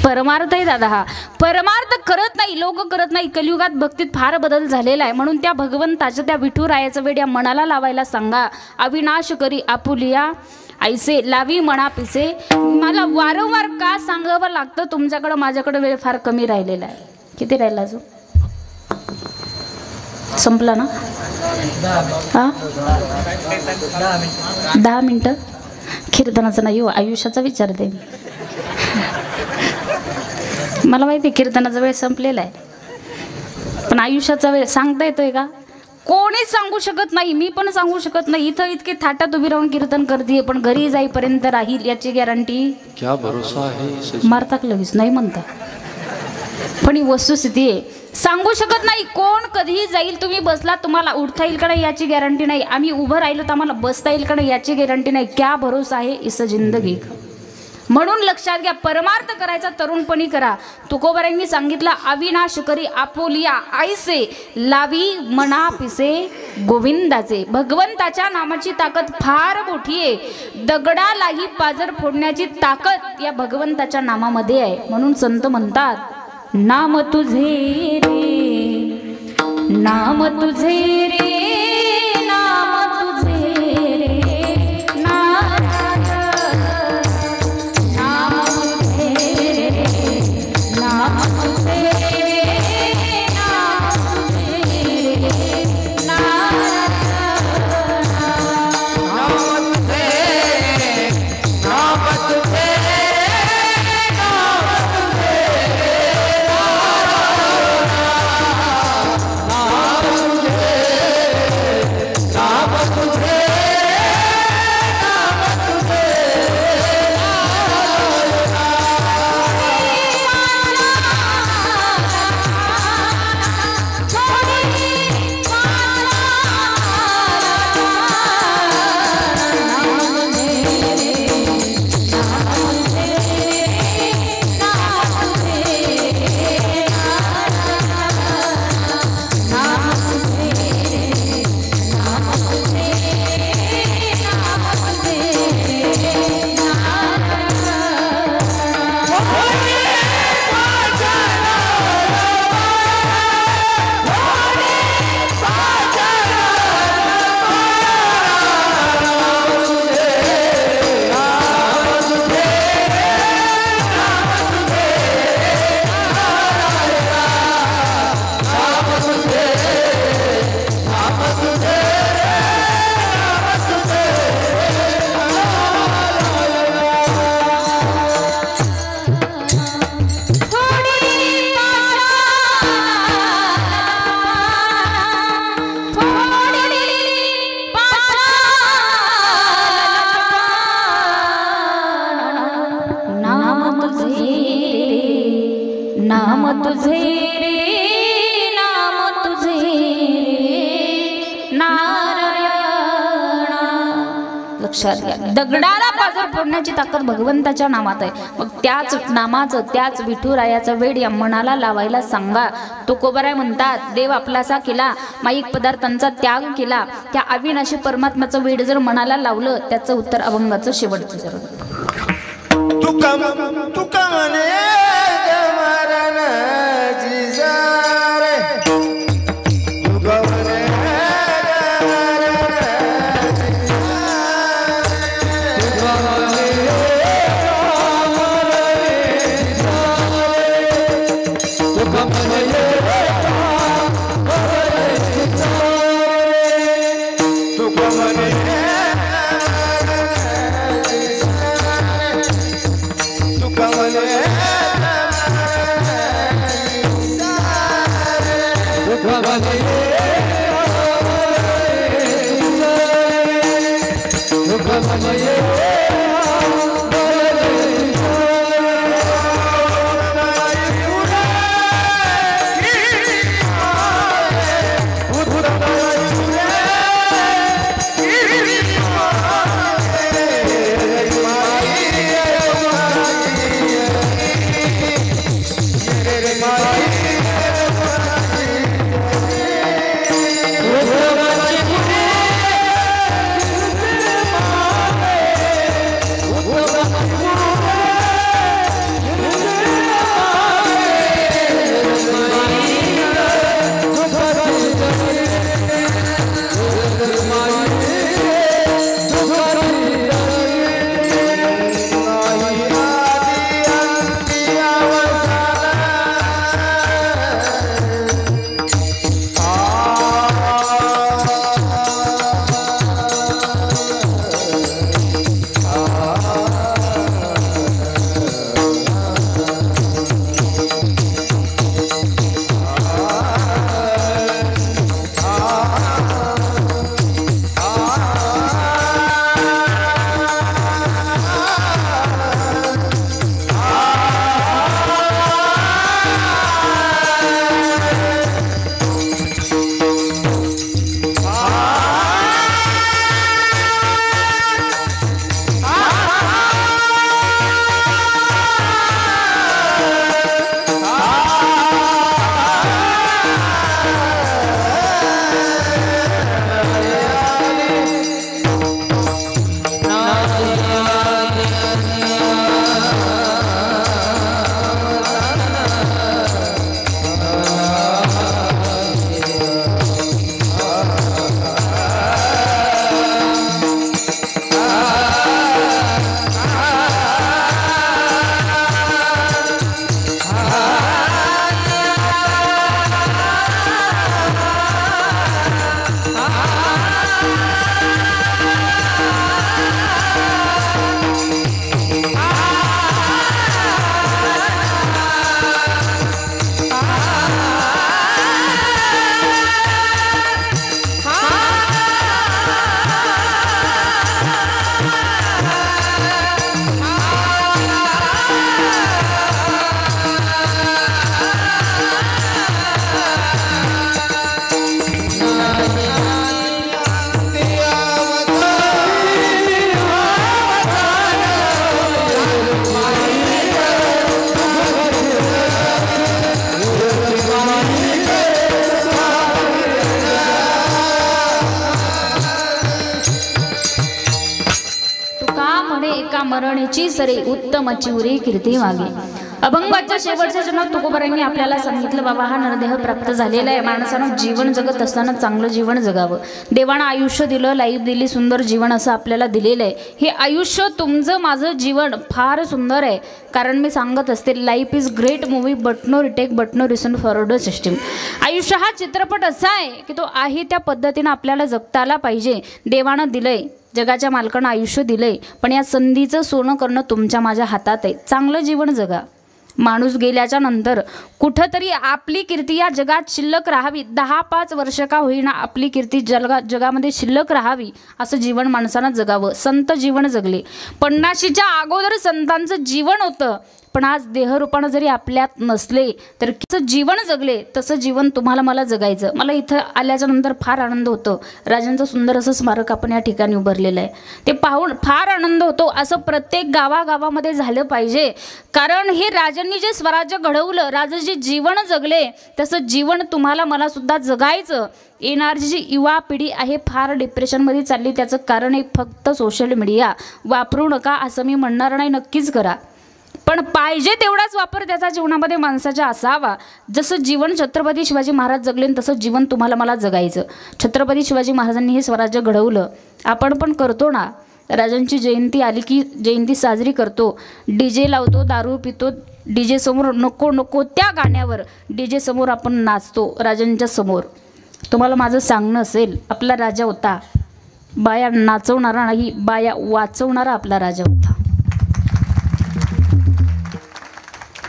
परमार्थ आहे दादा हा. परमार्थ करत नाही, लोक करत नाही. कलियुगात भक्तीत फार बदल झालेला आहे. म्हणून त्या भगवंताच्या त्या विठुरायाचं वेड या मनाला लावायला सांगा. अविनाश करी आपुलिया ऐसे लावी मना पिसे. मला वारंवार का सांगावं लागतं? तुमच्याकडं माझ्याकडं वेळ फार कमी राहिलेला आहे. किती राहिला अजून? संपला ना? हा 10 मिनटं. कीर्तनाचं नाही हो, आयुष्याचा विचार दे. मला माहिती कीर्तनाचा वेळ संपलेला आहे पण आयुष्याचा वेळ सांगता येतोय का? कोणीच सांगू शकत नाही. मी पण सांगू शकत नाही. इथं इतके थाटात उभी राहून कीर्तन करते पण घरी जाईपर्यंत राहील याची गॅरंटी क्या भरोसा आहे? मारताक लगेच नाही म्हणता पण ही वस्तुस्थिती आहे. सांगू शकत नाही कोण कधीही जाईल. तुम्ही बसला तुम्हाला उठता येईल का नाही याची गॅरंटी नाही. आम्ही उभं राहिलो तर आम्हाला बसता येईल का नाही याची गॅरंटी नाही. क्या भरोसा आहे इस जिंदगी. म्हणून लक्षात घ्या, परमार्थ करायचा तरुणपणी करा. तुकोबारांनी सांगितलं, अविनाश करी आपोलिया ऐसे लावी मना पिसे गोविंदाचे. भगवंताच्या नामाची ताकद फार मोठी आहे. दगडालाही पाजर फोडण्याची ताकद या भगवंताच्या नामामध्ये आहे. म्हणून संत म्हणतात, नाम तुझे रे, नाम तुझे रे, नाम तुझे रे, दगडाला पाजर फोडण्याची ताकद भगवंताच्या नामात आहे. मग त्याच नामाचं, त्याच विठुरायाचा वेड या मनाला लावायला सांगा. तुकोबाराय म्हणतात, देव आपलासा केला, माईक पदार्थांचा त्याग केला. त्या अविनाशी परमात्म्याचं वेड जर मनाला लावलं, त्याचं उत्तर अभंगाचं शेवटचं जर तुका म्हणे मरण जिजारे, तुका म्हणे मरणेची सरे उत्तमची उरे कीर्ती मागे. अभंगाच्या शेवटच्या जन्मात तुकोबारांनी आपल्याला सांगितलं, बाबा हा नरदेह प्राप्त झालेला आहे. माणसानं जीवन जगत असताना चांगलं जीवन जगावं. देवानं आयुष्य दिलं, लाईफ दिली, सुंदर जीवन असं आपल्याला दिलेलं आहे. हे आयुष्य तुमचं माझं जीवन फार सुंदर आहे. कारण मी सांगत असते, life is great movie but no retake but no reason forward system. आयुष्य हा चित्रपट असा आहे की तो आहे त्या पद्धतीनं आपल्याला जगता आला पाहिजे. देवानं दिलंय, जगाच्या मालकानं आयुष्य दिलंय, पण या संधीचं सोनं करणं तुमच्या माझ्या हातात आहे. चांगलं जीवन जगा. माणूस गेल्याच्या नंतर कुठंतरी आपली कीर्ती या जगात शिल्लक राहावी. 10-5 वर्ष का होईना आपली कीर्ती जगामध्ये शिल्लक राहावी असं जीवन माणसानं जगावं. संत जीवन जगले. 50च्या अगोदर संतांचं जीवन होतं, पण आज देहरूपानं जरी आपल्यात नसले तर कसं जीवन जगले तसं जीवन तुम्हाला मला जगायचं. मला इथं आल्याच्या नंतर फार आनंद होतो. राजांचं सुंदर असं स्मारक आपण या ठिकाणी उभारलेलं आहे. ते पाहून फार आनंद होतो. असं प्रत्येक गावागावामध्ये झालं पाहिजे. कारण हे राजांनी जे स्वराज्य घडवलं, राजे जे जीवन जगले तसं जीवन तुम्हाला मला सुद्धा जगायचं. येणारी जी युवा पिढी आहे फार डिप्रेशनमध्ये चालली. त्याचं कारण आहे फक्त सोशल मीडिया. वापरू नका असं मी म्हणणार नाही, नक्कीच करा, पण पाहिजे तेवढाच वापर त्याचा जीवनामध्ये माणसाचा असावा. जसं जीवन छत्रपती शिवाजी महाराज जगले तसं जीवन तुम्हाला मला जगायचं. छत्रपती शिवाजी महाराजांनी हे स्वराज्य घडवलं. आपण पण करतो ना. राजांची जयंती आली की जयंती साजरी करतो, डीजे लावतो, दारू पितो, डीजे समोर नको नको त्या गाण्यावर डीजे समोर आपण नाचतो राजांच्या समोर. तुम्हाला माझं सांगणं असेल, आपला राजा होता बाया नाचवणारा नाही, बाया वाचवणारा आपला राजा होता.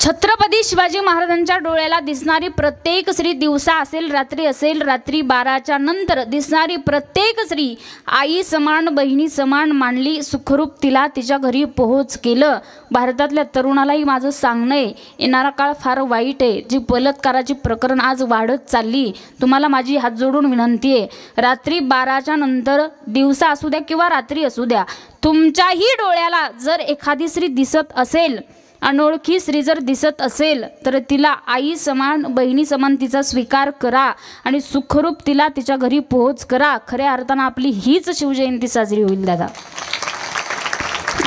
छत्रपती शिवाजी महाराजांच्या डोळ्याला दिसणारी प्रत्येक स्त्री, दिवसा असेल रात्री असेल, रात्री 12च्या नंतर दिसणारी प्रत्येक स्त्री आई समान बहिणी समान मानली, सुखरूप तिला तिच्या घरी पोहोच केलं. भारतातल्या तरुणालाही माझं सांगणं आहे, येणारा काळ फार वाईट आहे. जी बलात्काराची प्रकरण आज वाढत चालली, तुम्हाला माझी हात जोडून विनंती आहे, रात्री 12च्या नंतर दिवसा असू द्या किंवा रात्री असू द्या, तुमच्याही डोळ्याला जर एखादी स्त्री दिसत असेल, अनोळखी स्त्री जर दिसत असेल, तर तिला आई समान बहिणी समान तिचा स्वीकार करा आणि सुखरूप तिला तिच्या घरी पोहोच करा. खऱ्या अर्थानं आपली हीच शिवजयंती साजरी होईल दादा.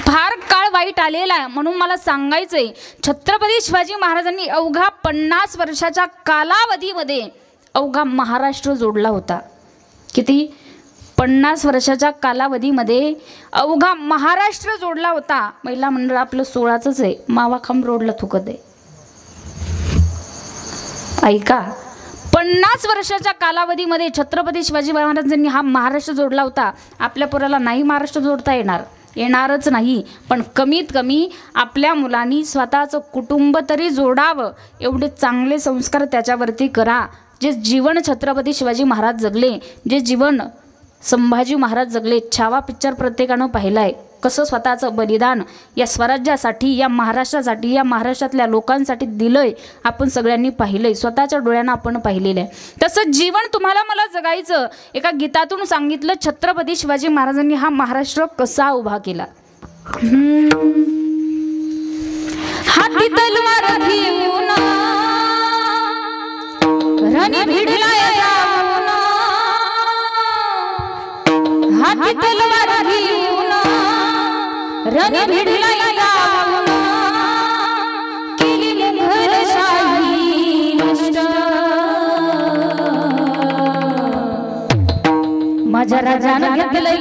फार काळ वाईट आलेला आहे, म्हणून मला सांगायचंय, छत्रपती शिवाजी महाराजांनी अवघा 50 वर्षाच्या कालावधीमध्ये अवघा महाराष्ट्र जोडला होता. किती? 50 वर्षाच्या कालावधीमध्ये अवघा महाराष्ट्र जोडला होता. महिला मंडळ आपलं 16चंच आहे, मावाखांब रोडला थुकत आहे. ऐका, 50 वर्षाच्या कालावधीमध्ये छत्रपती शिवाजी महाराजांनी हा महाराष्ट्र जोडला होता. आपल्या पोराला नाही महाराष्ट्र जोडता येणारच नाही, पण कमीत कमी आपल्या मुलांनी स्वतःचं कुटुंब तरी जोडावं, एवढे चांगले संस्कार त्याच्यावरती करा. जे जीवन छत्रपती शिवाजी महाराज जगले, जे जीवन संभाजी महाराज जगले. छावा पिक्चर प्रत्येकानं पाहिला आहे, कसं स्वतःचं बलिदान या स्वराज्यासाठी, या महाराष्ट्रासाठी, या महाराष्ट्रातल्या लोकांसाठी दिलंय, आपण सगळ्यांनी पाहिलंय, स्वतःच्या डोळ्यानं आपण पाहिलेलं आहे. तसं जीवन तुम्हाला मला जगायचं. एका गीतातून सांगितलं, छत्रपती शिवाजी महाराजांनी हा महाराष्ट्र कसा उभा केला. हाती तलवार घेऊन रणी भिडला, हाती तलवार घेऊन रणी भिडला जाऊन, केली मुघलशाही नष्ट. माझ्या राजानं घेतलंय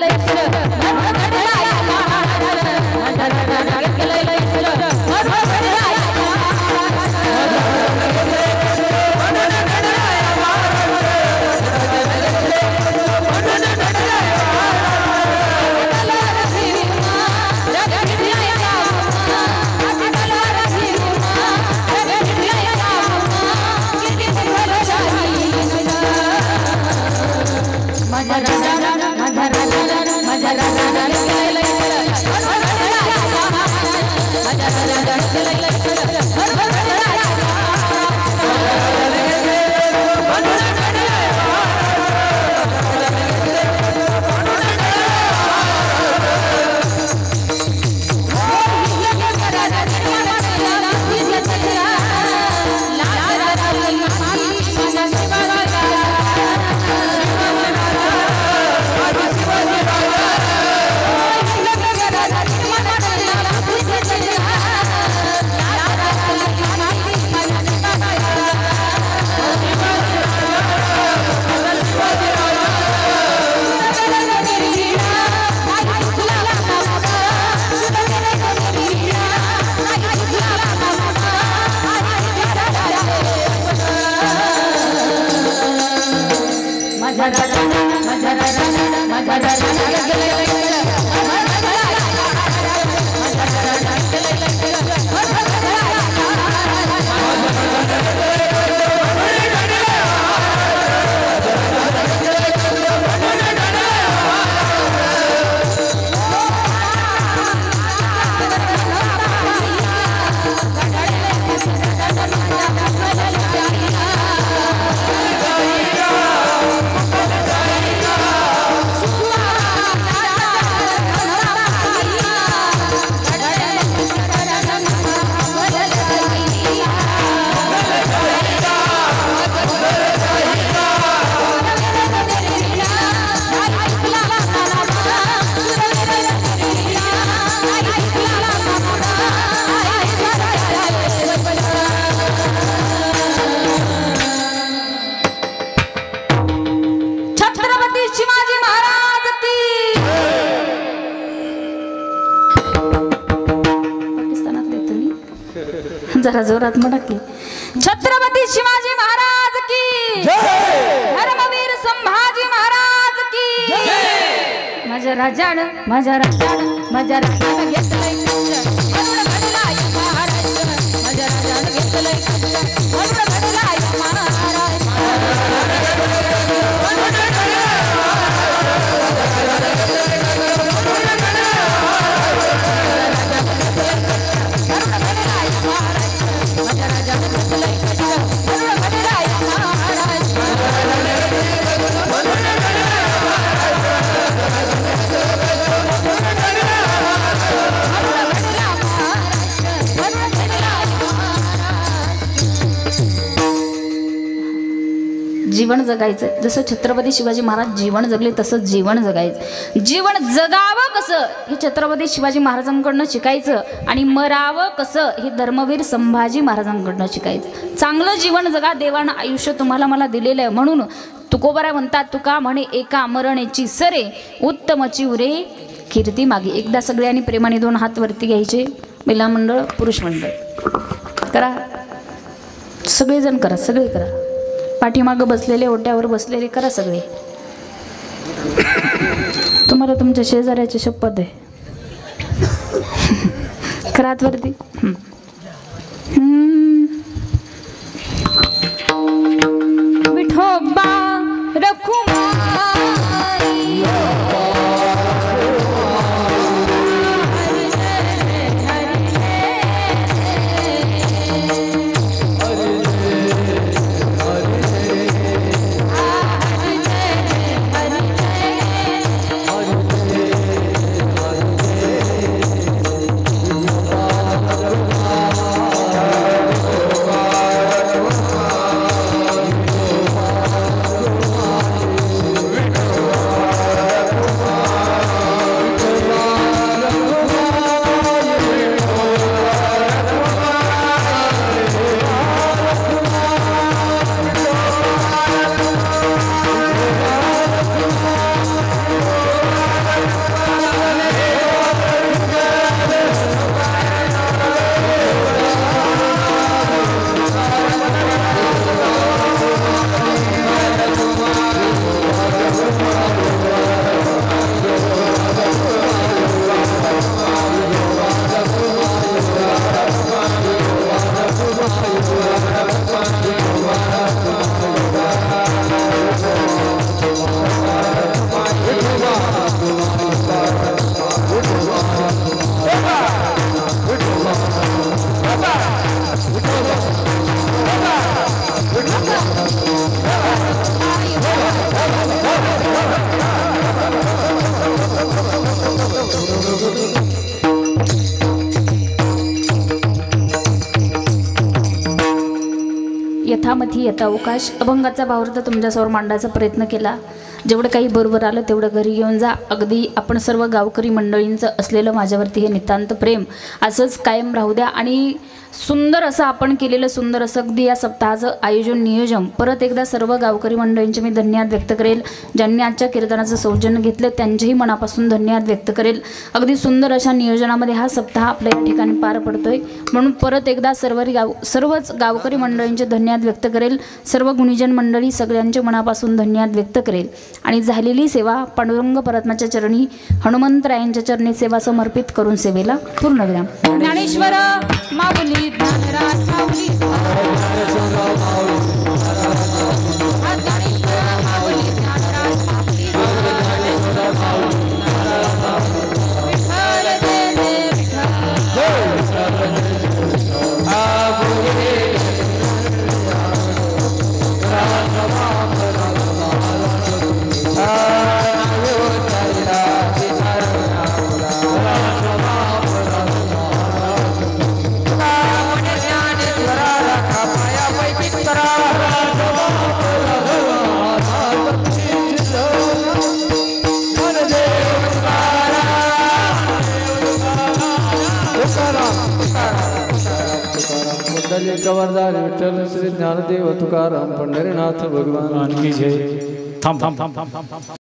जरा जोरात म्हणा की छत्रपती शिवाजी महाराज की जय, धर्मवीर संभाजी महाराज की जय. माझ्या राजानं घेतलंय, माझ्या राजानं जीवन जगायचं. जसं छत्रपती शिवाजी महाराज जीवन जगले तसंच जीवन जगायचं. जीवन जगावं कसं हे छत्रपती शिवाजी महाराजांकडनं शिकायचं आणि मरावं कसं हे धर्मवीर संभाजी महाराजांकडनं शिकायचं. चांगलं जीवन जगा, देवानं आयुष्य तुम्हाला मला दिलेलं आहे. म्हणून तुकोबारा म्हणतात, तुका म्हणे एका मरणेची सरे उत्तमची उरे कीर्ती मागे. एकदा सगळ्यांनी प्रेमाने 2 हात वरती घ्यायचे. महिला मंडळ, पुरुष मंडळ करा, सगळेजण करा, सगळे करा. पाठीमागं बसलेले, ओट्यावर बसलेले करा सगळे. तुम्हाला तुमच्या शेजाऱ्याची शपथ आहे. करा हात वरती. विठोबा रखुमाई यथामथी यथावकाश. अभंगाचा भावार्थ तुमच्यासमोर मांडायचा प्रयत्न केला. जेवढं काही बरोबर आलं तेवढं घरी घेऊन जा. अगदी आपण सर्व गावकरी मंडळींचं असलेलं माझ्यावरती हे नितांत प्रेम असंच कायम राहू द्या. आणि सुंदर असं आपण केलेलं, सुंदर असं अगदी या सप्ताहाचं आयोजन नियोजन परत एकदा सर्व गावकरी मंडळींचे मी धन्यवाद व्यक्त करेल. ज्यांनी आजच्या कीर्तनाचं सौजन्य घेतलं त्यांचेही मनापासून धन्यवाद व्यक्त करेल. अगदी सुंदर अशा नियोजनामध्ये हा सप्ताह आपल्या या ठिकाणी पार पडतोय. म्हणून परत एकदा सर्वच गावकरी मंडळींचे धन्यवाद व्यक्त करेल. सर्व गुणीजन मंडळी सगळ्यांचे मनापासून धन्यवाद व्यक्त करेल. आणि झालेली सेवा पांडुरंग परमात्म्याच्या चरणी, हनुमंतरायांच्या चरणी सेवा समर्पित करून सेवेला पूर्णविराम. ज्ञानेश्वर माऊली ज्ञानराज माऊली कवरदार विठ्ठल श्री ज्ञानदेव तुकाराम पंढरीनाथ भगवान की जय. थांब थांब थांब थांब थांब.